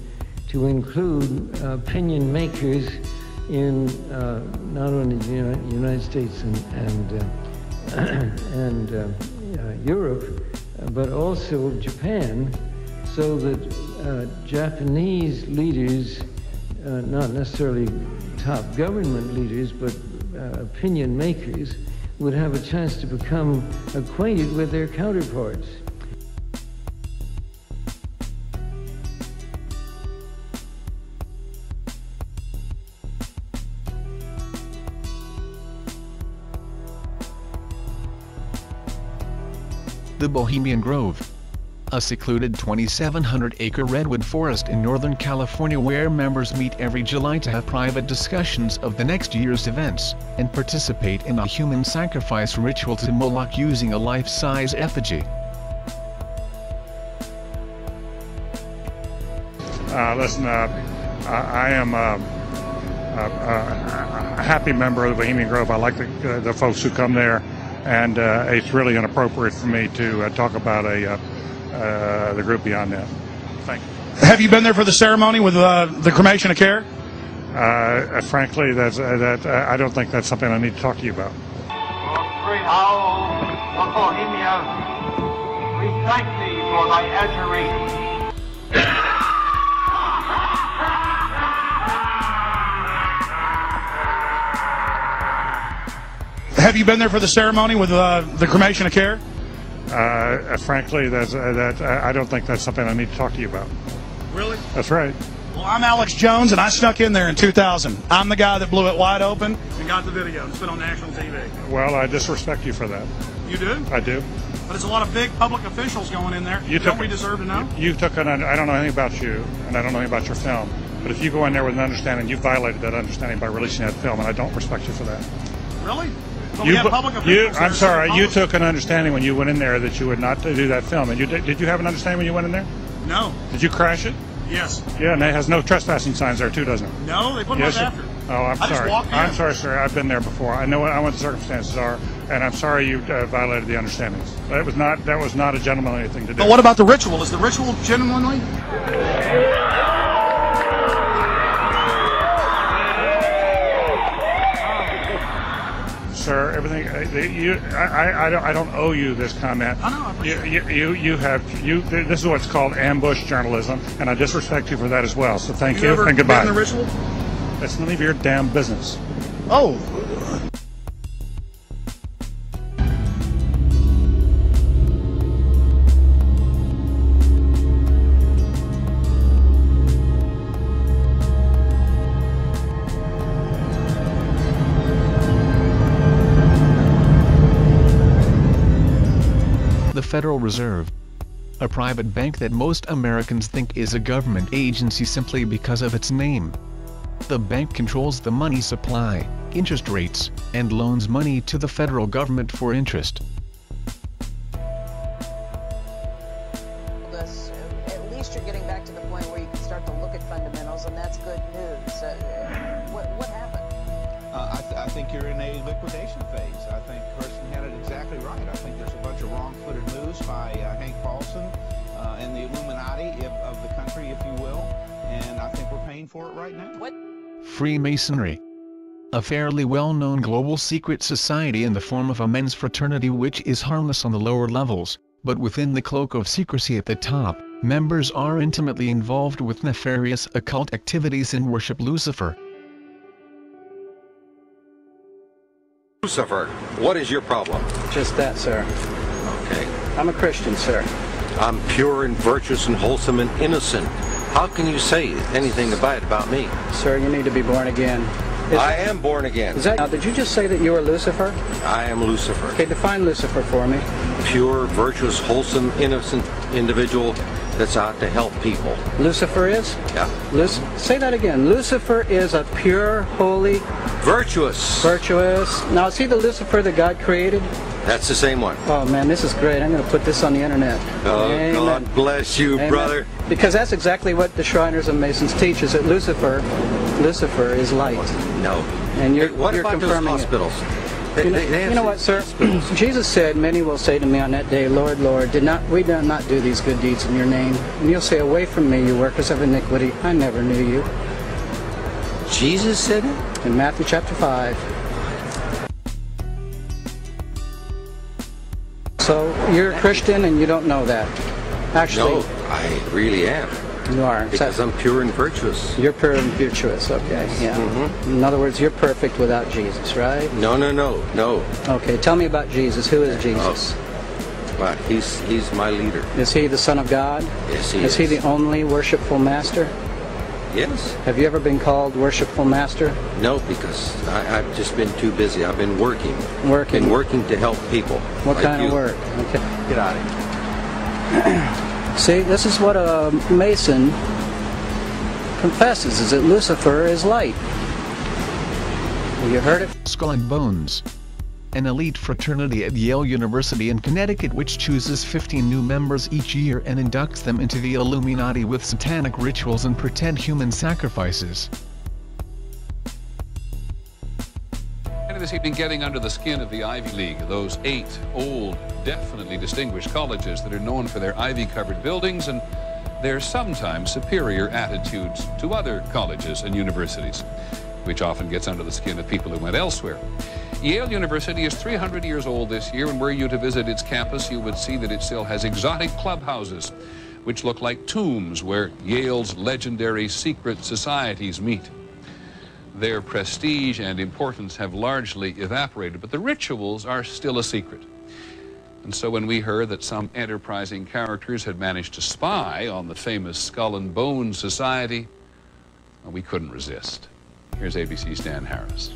to include opinion makers in not only the United States and Europe, but also Japan, so that Japanese leaders, not necessarily top government leaders, but opinion makers, would have a chance to become acquainted with their counterparts. The Bohemian Grove, a secluded 2,700-acre redwood forest in Northern California where members meet every July to have private discussions of the next year's events, and participate in a human sacrifice ritual to Moloch using a life-size effigy. Listen, I am a happy member of the Bohemian Grove. I like the folks who come there, and it's really inappropriate for me to talk about the group beyond that. Thank you. Have you been there for the ceremony with the cremation of care? Frankly, I don't think that's something I need to talk to you about. We thank thee for thy adjuration. Have you been there for the ceremony with the cremation of care? Frankly, I don't think that's something I need to talk to you about. Really? That's right. Well, I'm Alex Jones, and I snuck in there in 2000. I'm the guy that blew it wide open and got the video. It's been on national TV. Well, I disrespect you for that. You do? I do. But there's a lot of big public officials going in there. Don't we deserve to know? You took I don't know anything about you, and I don't know anything about your film. But if you go in there with an understanding, you violated that understanding by releasing that film, and I don't respect you for that. Really? But we have public officials there. I'm sorry, you took an understanding when you went in there that you would not do that film. And did you have an understanding when you went in there? No. Did you crash it? Yes. Yeah, and it has no trespassing signs there too, doesn't it? No, they put them up after. Oh, I'm sorry. I'm sorry, sir. I've been there before. I know what the circumstances are, and I'm sorry you violated the understandings. That was not a gentlemanly thing to do. But what about the ritual? Is the ritual gentlemanly? Sir, everything I don't owe you this comment. I know. I appreciate it. This is what's called ambush journalism, and I disrespect you for that as well. So thank you and goodbye. Been in the ritual? That's none of your damn business. Oh. The Federal Reserve, a private bank that most Americans think is a government agency simply because of its name. The bank controls the money supply, interest rates, and loans money to the federal government for interest. At least you're getting back to the point where you can start to look at fundamentals, and that's good news. What happened? I think you're in a liquidation phase. I think Kirsten had it exactly right. I think there's a bunch of wrong-footed moves by Hank Paulson and the Illuminati of the country, if you will, and I think we're paying for it right now. What? Freemasonry, a fairly well-known global secret society in the form of a men's fraternity which is harmless on the lower levels, but within the cloak of secrecy at the top, members are intimately involved with nefarious occult activities and worship Lucifer. Lucifer, what is your problem? Just that, sir. Okay. I'm a Christian, sir. I'm pure and virtuous and wholesome and innocent. How can you say anything bad about me? Sir, you need to be born again. I am born again. Now, did you just say that you were Lucifer? I am Lucifer. Okay, define Lucifer for me. Pure, virtuous, wholesome, innocent individual that's out to help people. Lucifer is? Yeah. Say that again. Lucifer is a pure, holy... Virtuous. Virtuous. Now, is he the Lucifer that God created? That's the same one. Oh, man, this is great. I'm going to put this on the internet. Oh, Amen. God bless you, Amen. brother. Because that's exactly what the Shriners and Masons teach, is that Lucifer is light. No. And you're about confirming those hospitals? You know what, sir? Jesus said, many will say to me on that day, Lord, Lord, we did not do these good deeds in your name. And you'll say, away from me, you workers of iniquity. I never knew you. Jesus said it? In Matthew chapter 5. So you're a Christian and you don't know that. Actually, no, I really am. You are. Because I'm pure and virtuous. You're pure and virtuous, okay. Yeah. Mm-hmm. In other words, you're perfect without Jesus, right? No. Okay, tell me about Jesus. Who is Jesus? Well, he's my leader. Is he the Son of God? Yes, he is. Is he the only worshipful master? Yes. Have you ever been called worshipful master? No, because I've just been too busy. I've been working. Working? Been working to help people. What like kind you. of work? Okay. Get out of here. See, this is what a Mason confesses, is that Lucifer is light. You heard it? Skull and Bones, an elite fraternity at Yale University in Connecticut which chooses 15 new members each year and inducts them into the Illuminati with satanic rituals and pretend human sacrifices. This evening, getting under the skin of the Ivy League, those 8 old, definitely distinguished colleges that are known for their ivy-covered buildings and their sometimes superior attitudes to other colleges and universities, which often gets under the skin of people who went elsewhere. Yale University is 300 years old this year, and were you to visit its campus, you would see that it still has exotic clubhouses, which look like tombs where Yale's legendary secret societies meet. Their prestige and importance have largely evaporated, but the rituals are still a secret. And so when we heard that some enterprising characters had managed to spy on the famous Skull and Bones Society, well, we couldn't resist. Here's ABC's Dan Harris.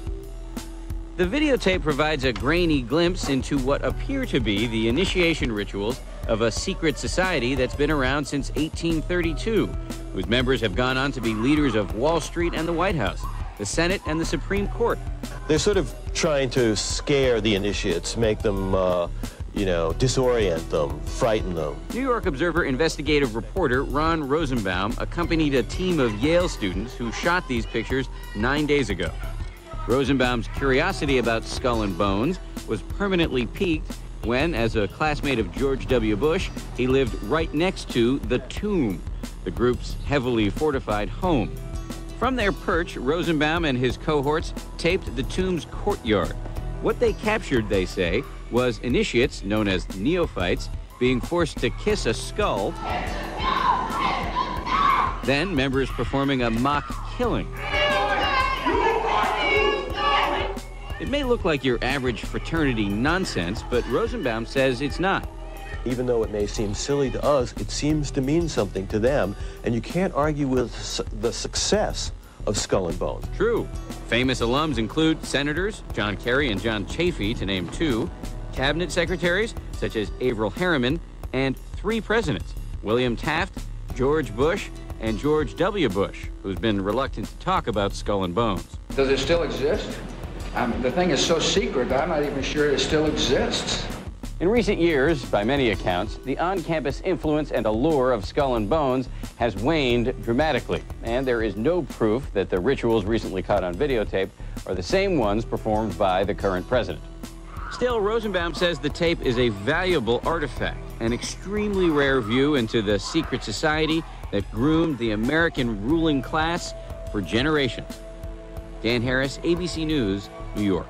The videotape provides a grainy glimpse into what appear to be the initiation rituals of a secret society that's been around since 1832, whose members have gone on to be leaders of Wall Street and the White House, the Senate and the Supreme Court. They're sort of trying to scare the initiates, make them, disorient them, frighten them. New York Observer investigative reporter Ron Rosenbaum accompanied a team of Yale students who shot these pictures 9 days ago. Rosenbaum's curiosity about Skull and Bones was permanently piqued when, as a classmate of George W. Bush, he lived right next to the Tomb, the group's heavily fortified home. From their perch, Rosenbaum and his cohorts taped the Tomb's courtyard. What they captured, they say, was initiates, known as neophytes, being forced to kiss a skull, then members performing a mock killing. It may look like your average fraternity nonsense, but Rosenbaum says it's not. Even though it may seem silly to us, it seems to mean something to them, and you can't argue with the success of Skull and Bones. True. Famous alums include senators, John Kerry and John Chafee, to name two, cabinet secretaries, such as Averell Harriman, and 3 presidents, William Taft, George Bush, and George W. Bush, who's been reluctant to talk about Skull and Bones. Does it still exist? The thing is so secret, I'm not even sure it still exists. In recent years, by many accounts, the on-campus influence and allure of Skull and Bones has waned dramatically, and there is no proof that the rituals recently caught on videotape are the same ones performed by the current president. Still, Rosenbaum says the tape is a valuable artifact, an extremely rare view into the secret society that groomed the American ruling class for generations. Dan Harris, ABC News, New York.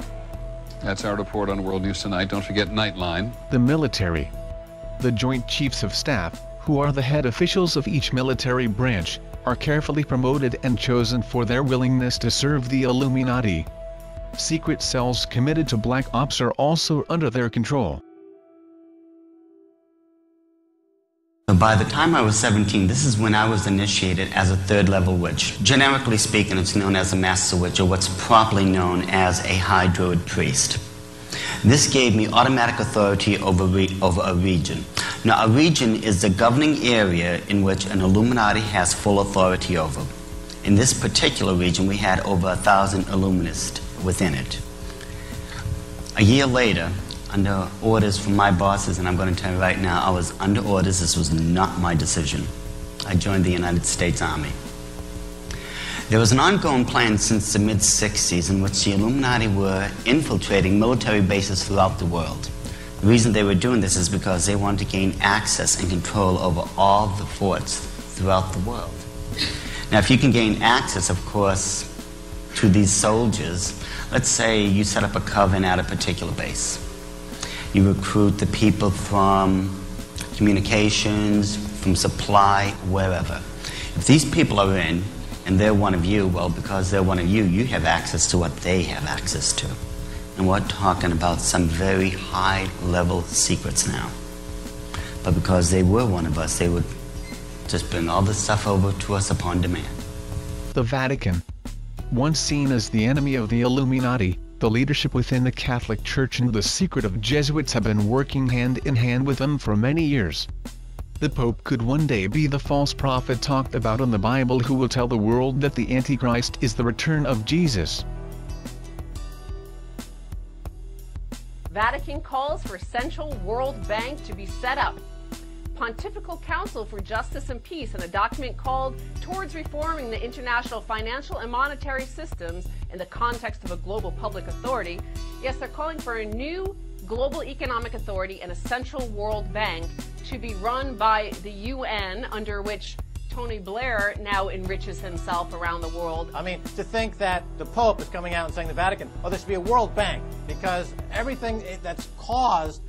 That's our report on World News Tonight. Don't forget Nightline. The military. The Joint Chiefs of Staff, who are the head officials of each military branch, are carefully promoted and chosen for their willingness to serve the Illuminati. Secret cells committed to black ops are also under their control. By the time I was 17, this is when I was initiated as a third-level witch. Generically speaking, it's known as a master witch, or what's properly known as a high druid priest. This gave me automatic authority over a region. Now, a region is the governing area in which an Illuminati has full authority over. In this particular region, we had over 1,000 Illuminists within it. A year later, under orders from my bosses, and I'm going to tell you right now, I was under orders. This was not my decision. I joined the United States Army. There was an ongoing plan since the mid-60s in which the Illuminati were infiltrating military bases throughout the world. The reason they were doing this is because they wanted to gain access and control over all the forts throughout the world. Now, if you can gain access, of course, to these soldiers, let's say you set up a coven at a particular base. You recruit the people from communications, from supply, wherever. If these people are in, and they're one of you, well, because they're one of you, you have access to what they have access to. And we're talking about some very high-level secrets now. But because they were one of us, they would just bring all this stuff over to us upon demand. The Vatican. Once seen as the enemy of the Illuminati, the leadership within the Catholic Church and the secret of Jesuits have been working hand in hand with them for many years. The Pope could one day be the false prophet talked about in the Bible who will tell the world that the Antichrist is the return of Jesus. Vatican calls for Central World Bank to be set up. Pontifical Council for Justice and Peace in a document called Towards Reforming the International Financial and Monetary Systems in the Context of a Global Public Authority. Yes, they're calling for a new global economic authority and a central world bank to be run by the UN, under which Tony Blair now enriches himself around the world. I mean, to think that the Pope is coming out and saying the Vatican, oh, there should be a World Bank, because everything that's caused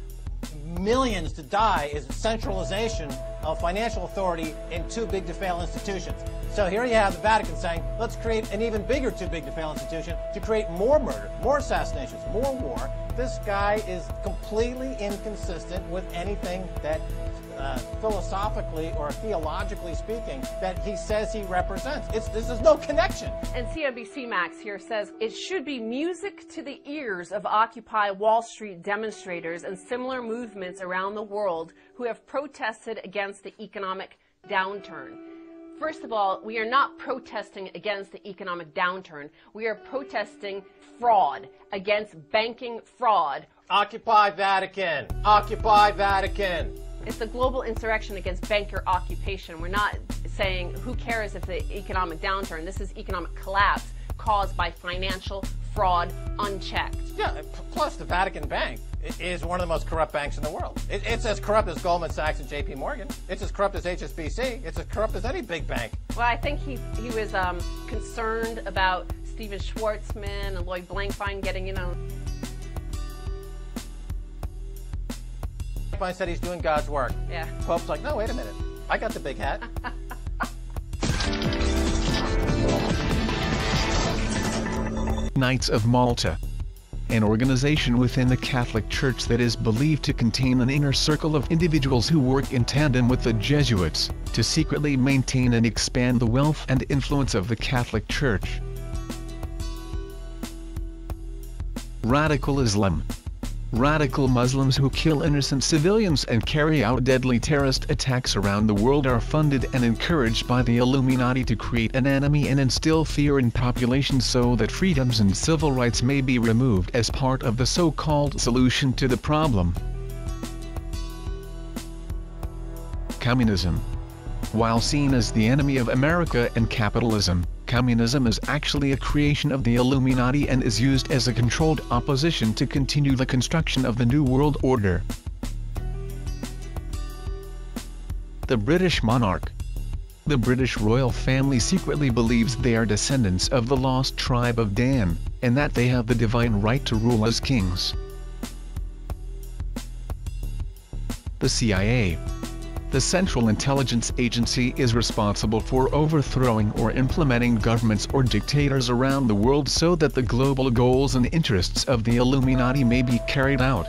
millions to die is centralization of financial authority in too big to fail institutions. So here you have the Vatican saying, let's create an even bigger too big to fail institution to create more murder, more assassinations, more war. This guy is completely inconsistent with anything that philosophically or theologically speaking that he says he represents. There's no connection. And CNBC Max here says it should be music to the ears of Occupy Wall Street demonstrators and similar movements around the world who have protested against the economic downturn. First of all, we are not protesting against the economic downturn. We are protesting fraud, against banking fraud. Occupy Vatican! Occupy Vatican! It's a global insurrection against banker occupation. We're not saying who cares if the economic downturn. This is economic collapse caused by financial fraud unchecked. Yeah, plus the Vatican Bank is one of the most corrupt banks in the world. It's as corrupt as Goldman Sachs and JP Morgan. It's as corrupt as HSBC. It's as corrupt as any big bank. Well, I think he was concerned about Steven Schwartzman and Lloyd Blankfein getting in on. Blankfein said he's doing God's work. Yeah. Pope's like, no, wait a minute. I got the big hat. Knights of Malta, an organization within the Catholic Church that is believed to contain an inner circle of individuals who work in tandem with the Jesuits to secretly maintain and expand the wealth and influence of the Catholic Church. Radical Islam. Radical Muslims who kill innocent civilians and carry out deadly terrorist attacks around the world are funded and encouraged by the Illuminati to create an enemy and instill fear in populations so that freedoms and civil rights may be removed as part of the so-called solution to the problem. Communism. While seen as the enemy of America and capitalism, communism is actually a creation of the Illuminati and is used as a controlled opposition to continue the construction of the New World Order. The British monarch. The British royal family secretly believes they are descendants of the lost tribe of Dan, and that they have the divine right to rule as kings. The CIA. The Central Intelligence Agency is responsible for overthrowing or implementing governments or dictators around the world so that the global goals and interests of the Illuminati may be carried out.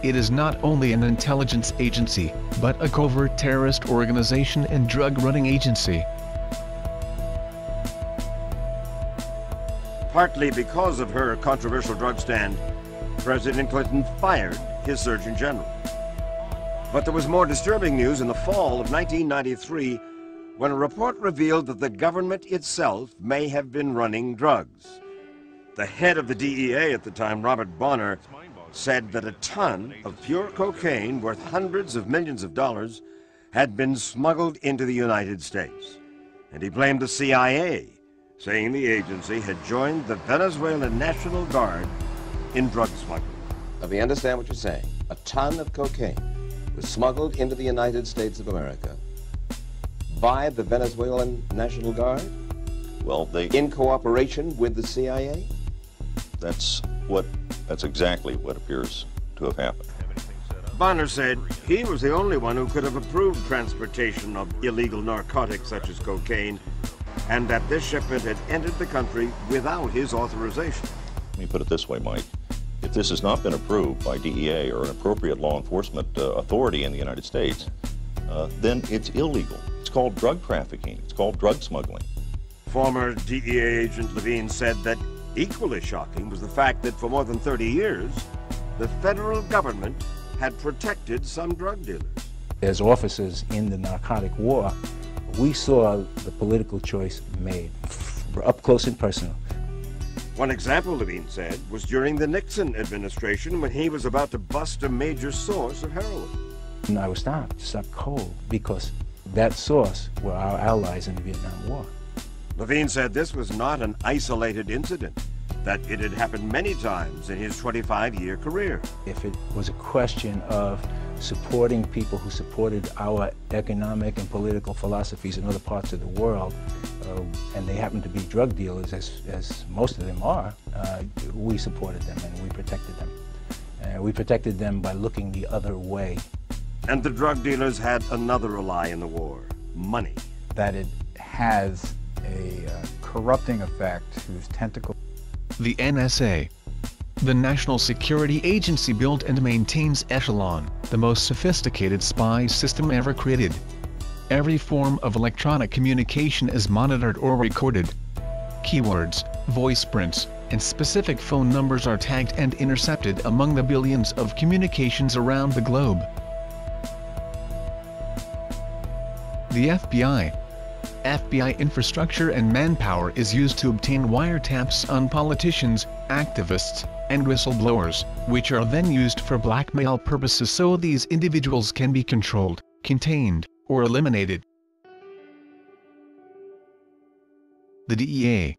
It is not only an intelligence agency, but a covert terrorist organization and drug-running agency. Partly because of her controversial drug stand, President Clinton fired his Surgeon General. But there was more disturbing news in the fall of 1993 when a report revealed that the government itself may have been running drugs. The head of the DEA at the time, Robert Bonner, said that a ton of pure cocaine worth hundreds of millions of dollars had been smuggled into the United States. And he blamed the CIA, saying the agency had joined the Venezuelan National Guard in drug smuggling. Now, we understand what you're saying. A ton of cocaine was smuggled into the United States of America by the Venezuelan National Guard? Well, in cooperation with the CIA? That's exactly what appears to have happened. Bonner said he was the only one who could have approved transportation of illegal narcotics such as cocaine, and that this shipment had entered the country without his authorization. Let me put it this way, Mike. If this has not been approved by DEA or an appropriate law enforcement authority in the United States, then it's illegal. It's called drug trafficking. It's called drug smuggling. Former DEA agent Levine said that equally shocking was the fact that for more than 30 years, the federal government had protected some drug dealers. As officers in the narcotic war, we saw the political choice made up close and personal. One example, Levine said, was during the Nixon administration when he was about to bust a major source of heroin. And I was stopped cold, because that source were our allies in the Vietnam War. Levine said this was not an isolated incident, that it had happened many times in his 25-year career. If it was a question of supporting people who supported our economic and political philosophies in other parts of the world, and they happen to be drug dealers, as most of them are, we supported them and we protected them. We protected them by looking the other way. And the drug dealers had another ally in the war: money. That it has a corrupting effect whose tentacle. The NSA, the National Security Agency, built and maintains Echelon, the most sophisticated spy system ever created. Every form of electronic communication is monitored or recorded. Keywords, voice prints, and specific phone numbers are tagged and intercepted among the billions of communications around the globe. The FBI infrastructure and manpower is used to obtain wiretaps on politicians, activists, and whistleblowers, which are then used for blackmail purposes so these individuals can be controlled, contained, or eliminated. The DEA.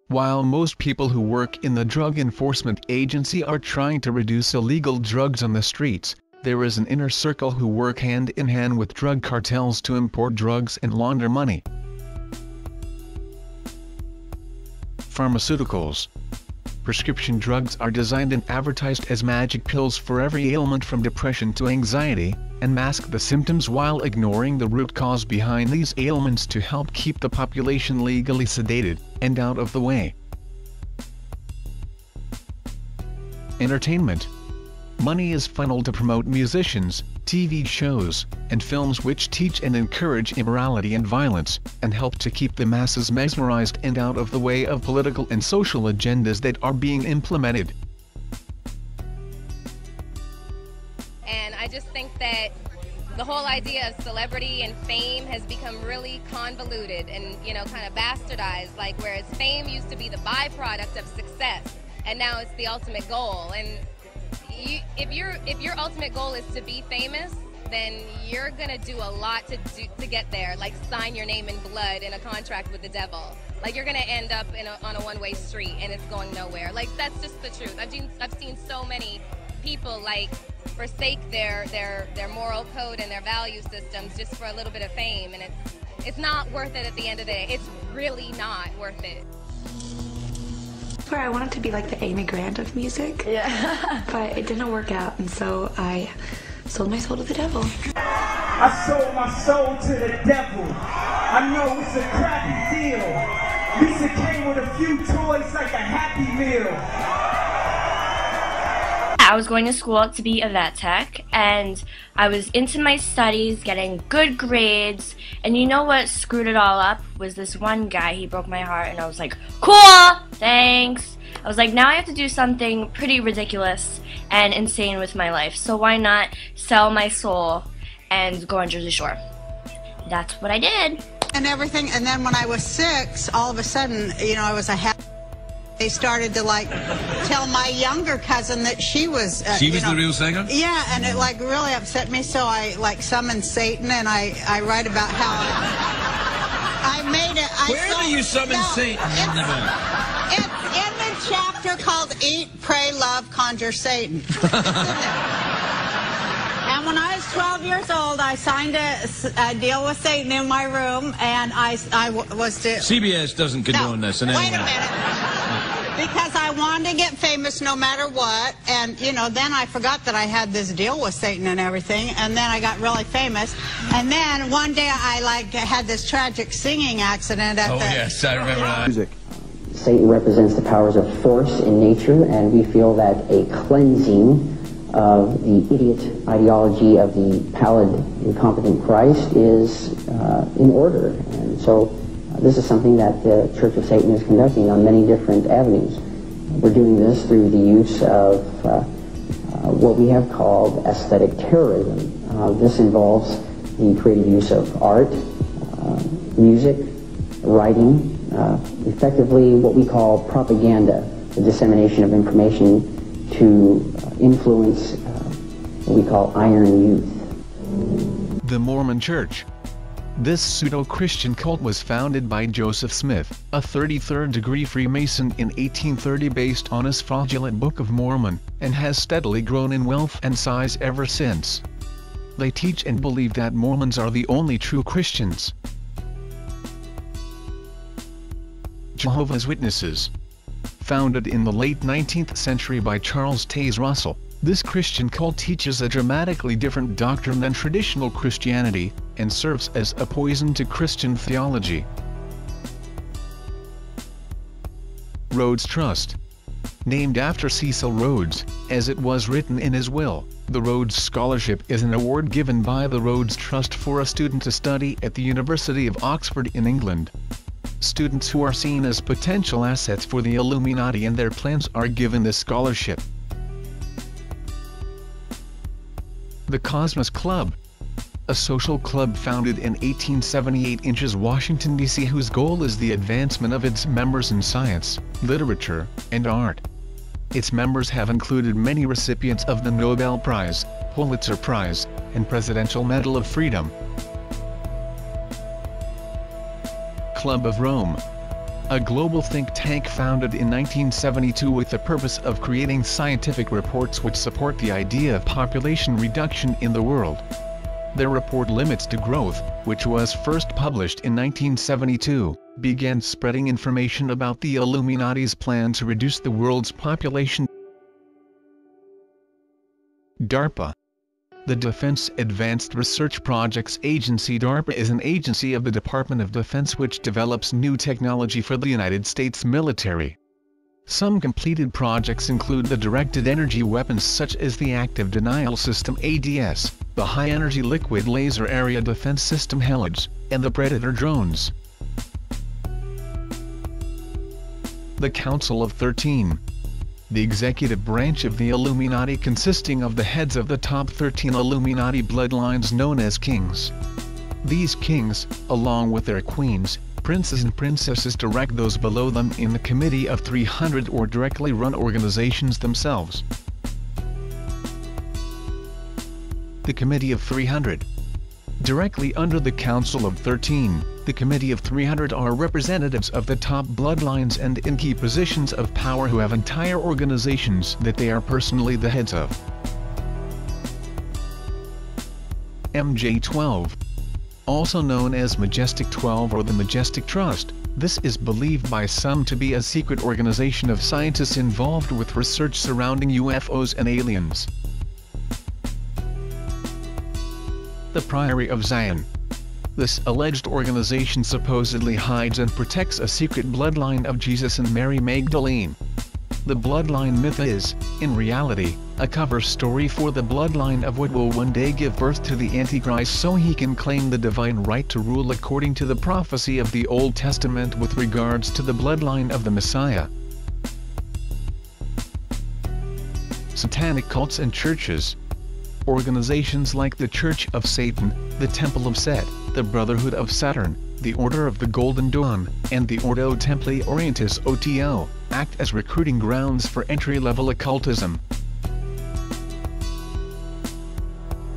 While most people who work in the Drug Enforcement Agency are trying to reduce illegal drugs on the streets, there is an inner circle who work hand in hand with drug cartels to import drugs and launder money. Pharmaceuticals. Prescription drugs are designed and advertised as magic pills for every ailment from depression to anxiety, and mask the symptoms while ignoring the root cause behind these ailments to help keep the population legally sedated and out of the way. Entertainment. Money is funneled to promote musicians, TV shows, and films which teach and encourage immorality and violence, and help to keep the masses mesmerized and out of the way of political and social agendas that are being implemented. And I just think that the whole idea of celebrity and fame has become really convoluted and, kind of bastardized, like whereas fame used to be the byproduct of success, and now it's the ultimate goal. And if your ultimate goal is to be famous, then you're gonna do a lot to get there, like sign your name in blood in a contract with the devil. Like you're gonna end up on a one-way street and it's going nowhere. Like that's just the truth. I've seen so many people like forsake their moral code and their value systems just for a little bit of fame, and it's not worth it at the end of the day. It's really not worth it. Where I wanted to be like the Amy Grant of music, but it didn't work out, and so I sold my soul to the devil. I sold my soul to the devil. I know it's a crappy deal. At least it came with a few toys like a Happy Meal. I was going to school to be a vet tech, and I was into my studies, getting good grades, and you know what screwed it all up was this one guy. He broke my heart, and I was like, cool, thanks. I was like, now I have to do something pretty ridiculous and insane with my life, so why not sell my soul and go on Jersey Shore? That's what I did. And everything, and then when I was 6, all of a sudden, I was a they started to tell my younger cousin that she was she was the real singer? Yeah, and it really upset me, so I summoned Satan, and I write about how I made it. Where do you summon Satan in the book? In the chapter called Eat, Pray, Love, Conjure Satan. And when I was 12 years old, I signed a deal with Satan in my room, and I was to... CBS doesn't condone this in any way. Wait a minute. Because I wanted to get famous no matter what, and, then I forgot that I had this deal with Satan and everything, and then I got really famous. And then one day I, had this tragic singing accident at yes, I remember that. Music. Satan represents the powers of force in nature, and we feel that a cleansing of the idiot ideology of the pallid, incompetent Christ is in order. And so this is something that the Church of Satan is conducting on many different avenues. We're doing this through the use of what we have called aesthetic terrorism. This involves the creative use of art, music, writing, effectively what we call propaganda, the dissemination of information to influence what we call iron youth. The Mormon Church. This pseudo-Christian cult was founded by Joseph Smith, a 33rd-degree Freemason in 1830 based on his fraudulent Book of Mormon, and has steadily grown in wealth and size ever since. They teach and believe that Mormons are the only true Christians. Jehovah's Witnesses. Founded in the late 19th century by Charles Taze Russell, this Christian cult teaches a dramatically different doctrine than traditional Christianity, and serves as a poison to Christian theology. Rhodes Trust. Named after Cecil Rhodes, as it was written in his will, the Rhodes Scholarship is an award given by the Rhodes Trust for a student to study at the University of Oxford in England. Students who are seen as potential assets for the Illuminati and their plans are given this scholarship. The Cosmos Club. A social club founded in 1878 in Washington, D.C. whose goal is the advancement of its members in science, literature, and art. Its members have included many recipients of the Nobel Prize, Pulitzer Prize, and Presidential Medal of Freedom. Club of Rome. A global think tank founded in 1972 with the purpose of creating scientific reports which support the idea of population reduction in the world. Their report Limits to Growth, which was first published in 1972, began spreading information about the Illuminati's plan to reduce the world's population. DARPA. The Defense Advanced Research Projects Agency. DARPA is an agency of the Department of Defense which develops new technology for the United States military. Some completed projects include the directed energy weapons such as the Active Denial System ADS, the High Energy Liquid Laser Area Defense System HELIDS, and the Predator drones. The Council of 13. The executive branch of the Illuminati consisting of the heads of the top 13 Illuminati bloodlines known as kings. These kings, along with their queens, princes and princesses, direct those below them in the Committee of 300 or directly run organizations themselves. The Committee of 300. Directly under the Council of 13, the Committee of 300 are representatives of the top bloodlines and in key positions of power who have entire organizations that they are personally the heads of. MJ-12. Also known as Majestic 12 or the Majestic Trust, this is believed by some to be a secret organization of scientists involved with research surrounding UFOs and aliens. The Priory of Zion. This alleged organization supposedly hides and protects a secret bloodline of Jesus and Mary Magdalene. The bloodline myth is, in reality, a cover story for the bloodline of what will one day give birth to the Antichrist so he can claim the divine right to rule according to the prophecy of the Old Testament with regards to the bloodline of the Messiah. Satanic cults and churches. Organizations like the Church of Satan, the Temple of Set, the Brotherhood of Saturn, the Order of the Golden Dawn, and the Ordo Templi Orientis OTO, act as recruiting grounds for entry-level occultism.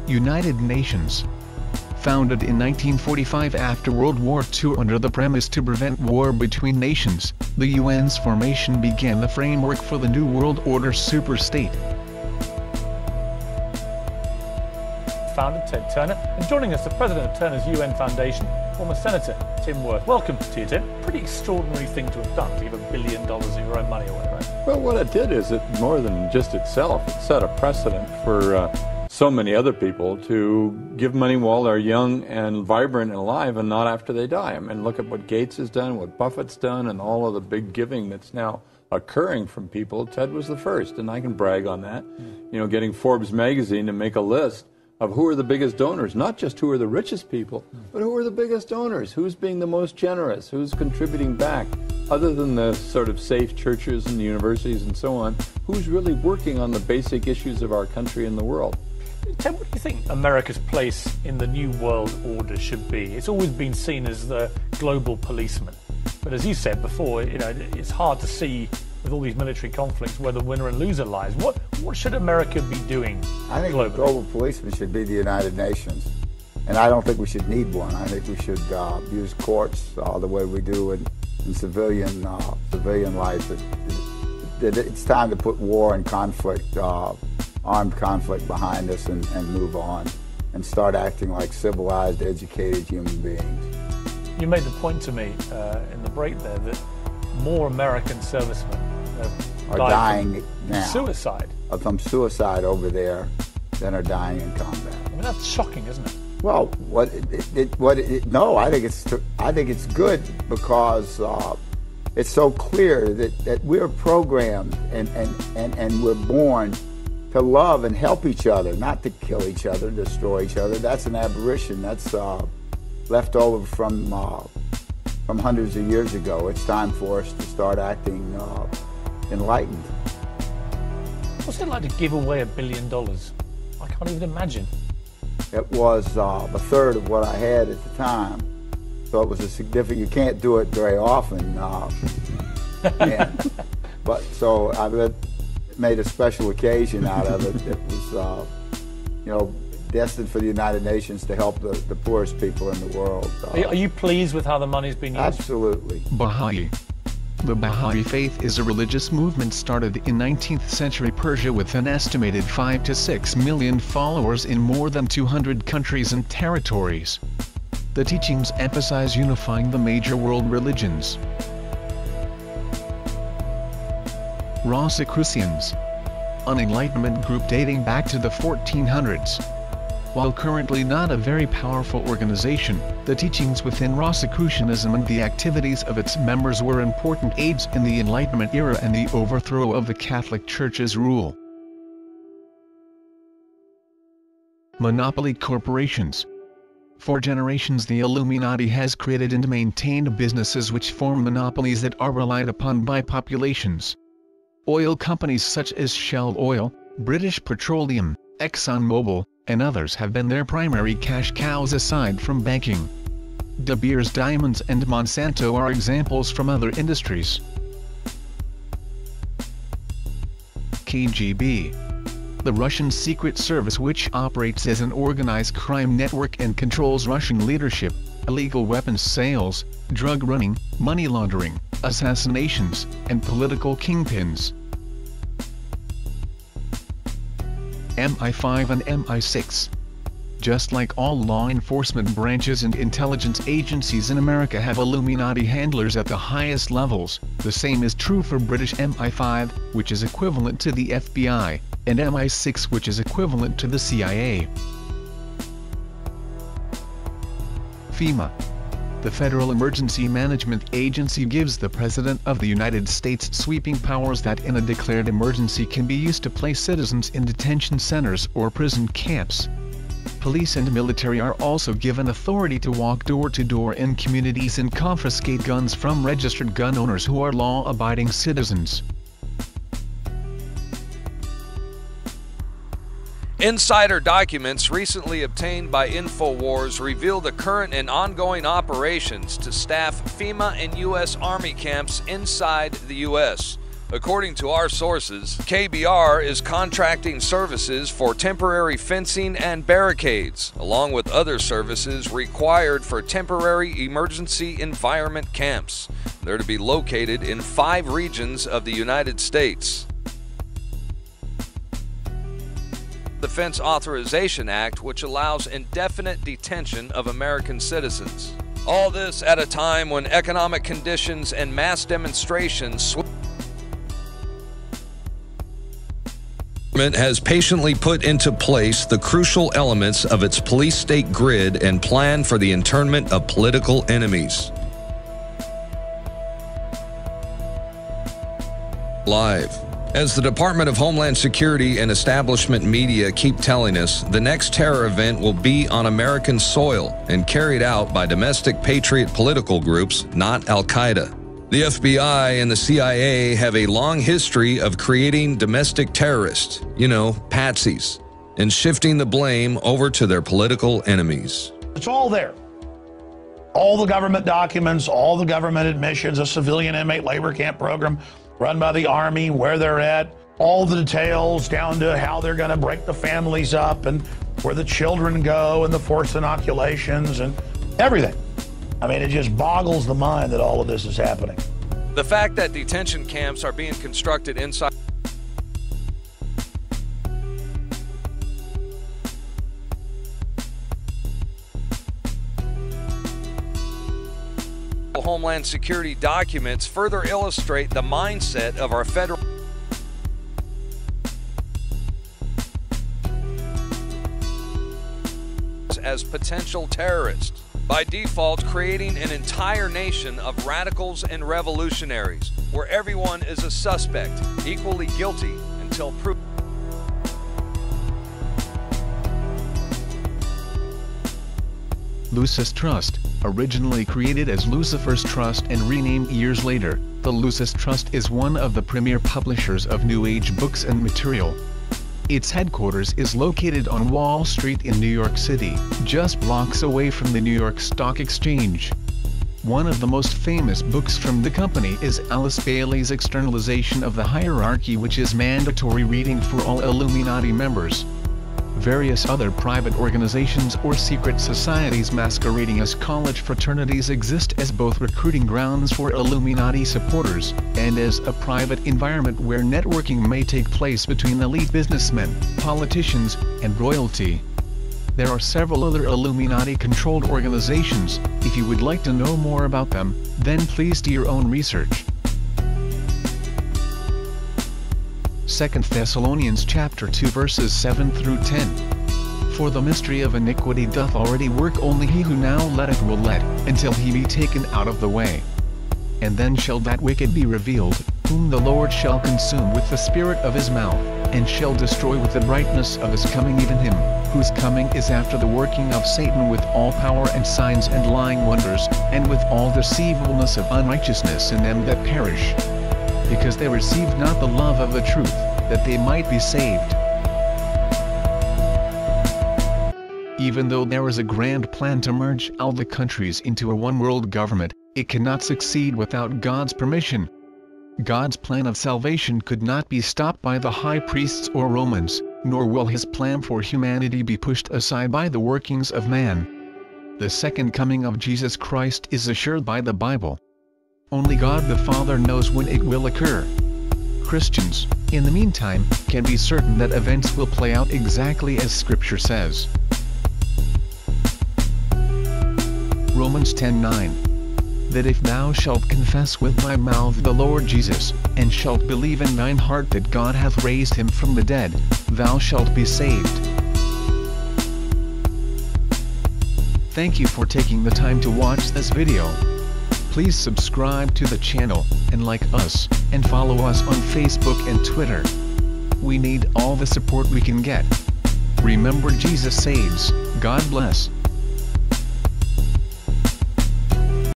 United Nations. Founded in 1945 after World War II under the premise to prevent war between nations, the UN's formation began the framework for the New World Order superstate. Founder Ted Turner, and joining us, the president of Turner's UN Foundation, former Senator Tim Wirth. Welcome to you, Tim. Pretty extraordinary thing to have done, to give $1 billion of your own money away, right? Well, what it did is, it more than just itself, it set a precedent for so many other people to give money while they're young and vibrant and alive and not after they die. I mean, look at what Gates has done, what Buffett's done, and all of the big giving that's now occurring from people. Ted was the first, and I can brag on that. You know, getting Forbes magazine to make a list of who are the biggest donors, not just who are the richest people, but who are the biggest donors, who's being the most generous, who's contributing back, other than the sort of safe churches and universities and so on, who's really working on the basic issues of our country and the world. Tim, what do you think America's place in the New World Order should be? It's always been seen as the global policeman. But as you said before, you know, it's hard to see with all these military conflicts where the winner and loser lies. What should America be doing? I think the global policeman should be the United Nations. And I don't think we should need one. I think we should use courts the way we do in civilian life. It's time to put war and conflict, armed conflict behind us and move on. and start acting like civilized, educated human beings. You made the point to me in the break there that more American servicemen are dying now. Suicide. From suicide over there than are dying in combat. I mean, that's shocking, isn't it? Well, no, I think it's good because it's so clear that we're programmed and we're born to love and help each other, not to kill each other, destroy each other. That's an aberration. That's left over from hundreds of years ago. It's time for us to start acting enlightened. What's it like to give away $1 billion? I can't even imagine. It was a third of what I had at the time, so it was a significant. You can't do it very often, but so I made a special occasion out of it. It was, destined for the United Nations to help the poorest people in the world. Are you pleased with how the money's been used? Absolutely. Baha'i. The Baha'i faith is a religious movement started in 19th century Persia with an estimated 5 to 6 million followers in more than 200 countries and territories. The teachings emphasize unifying the major world religions. Rosicrucians, an Enlightenment group dating back to the 1400s. While currently not a very powerful organization, the teachings within Rosicrucianism and the activities of its members were important aids in the Enlightenment era and the overthrow of the Catholic Church's rule. Monopoly corporations. For generations, the Illuminati has created and maintained businesses which form monopolies that are relied upon by populations. Oil companies such as Shell Oil, British Petroleum, ExxonMobil, and others have been their primary cash cows aside from banking. De Beers Diamonds and Monsanto are examples from other industries. KGB. The Russian Secret Service, which operates as an organized crime network and controls Russian leadership, illegal weapons sales, drug running, money laundering, assassinations, and political kingpins. MI5 and MI6. Just like all law enforcement branches and intelligence agencies in America have Illuminati handlers at the highest levels, the same is true for British MI5, which is equivalent to the FBI, and MI6, which is equivalent to the CIA. FEMA. The Federal Emergency Management Agency gives the President of the United States sweeping powers that in a declared emergency can be used to place citizens in detention centers or prison camps. Police and military are also given authority to walk door to door in communities and confiscate guns from registered gun owners who are law-abiding citizens. Insider documents recently obtained by InfoWars reveal the current and ongoing operations to staff FEMA and U.S. Army camps inside the U.S. According to our sources, KBR is contracting services for temporary fencing and barricades, along with other services required for temporary emergency environment camps. They're to be located in 5 regions of the United States. Defense Authorization Act, which allows indefinite detention of American citizens. All this at a time when economic conditions and mass has patiently put into place the crucial elements of its police-state grid and plan for the internment of political enemies. Live. As the Department of Homeland Security and establishment media keep telling us, the next terror event will be on American soil and carried out by domestic patriot political groups, not Al-Qaeda. The FBI and the CIA have a long history of creating domestic terrorists, patsies, and shifting the blame over to their political enemies. It's all there. All the government documents, all the government admissions, a civilian inmate labor camp program run by the Army, where they're at, all the details down to how they're going to break the families up and where the children go and the forced inoculations and everything. I mean, it just boggles the mind that all of this is happening. The fact that detention camps are being constructed inside Homeland Security documents further illustrate the mindset of our federal as potential terrorists, by default creating an entire nation of radicals and revolutionaries, where everyone is a suspect, equally guilty until proven. Lucis Trust, originally created as Lucifer's Trust and renamed years later, the Lucis Trust is one of the premier publishers of New Age books and material. Its headquarters is located on Wall Street in New York City, just blocks away from the New York Stock Exchange. One of the most famous books from the company is Alice Bailey's Externalization of the Hierarchy, which is mandatory reading for all Illuminati members. Various other private organizations or secret societies masquerading as college fraternities exist as both recruiting grounds for Illuminati supporters, and as a private environment where networking may take place between elite businessmen, politicians, and royalty. There are several other Illuminati-controlled organizations. If you would like to know more about them, then please do your own research. 2 Thessalonians chapter 2 verses 7 through 10. For the mystery of iniquity doth already work, only he who now letteth will let, until he be taken out of the way. And then shall that wicked be revealed, whom the Lord shall consume with the spirit of his mouth, and shall destroy with the brightness of his coming, even him, whose coming is after the working of Satan with all power and signs and lying wonders, and with all deceivableness of unrighteousness in them that perish. Because they received not the love of the truth, that they might be saved. Even though there is a grand plan to merge all the countries into a one-world government, it cannot succeed without God's permission. God's plan of salvation could not be stopped by the high priests or Romans, nor will his plan for humanity be pushed aside by the workings of man. The second coming of Jesus Christ is assured by the Bible. Only God the Father knows when it will occur. Christians, in the meantime, can be certain that events will play out exactly as Scripture says. Romans 10:9. That if thou shalt confess with thy mouth the Lord Jesus, and shalt believe in thine heart that God hath raised him from the dead, thou shalt be saved. Thank you for taking the time to watch this video. Please subscribe to the channel, and like us, and follow us on Facebook and Twitter. We need all the support we can get. Remember, Jesus saves. God bless.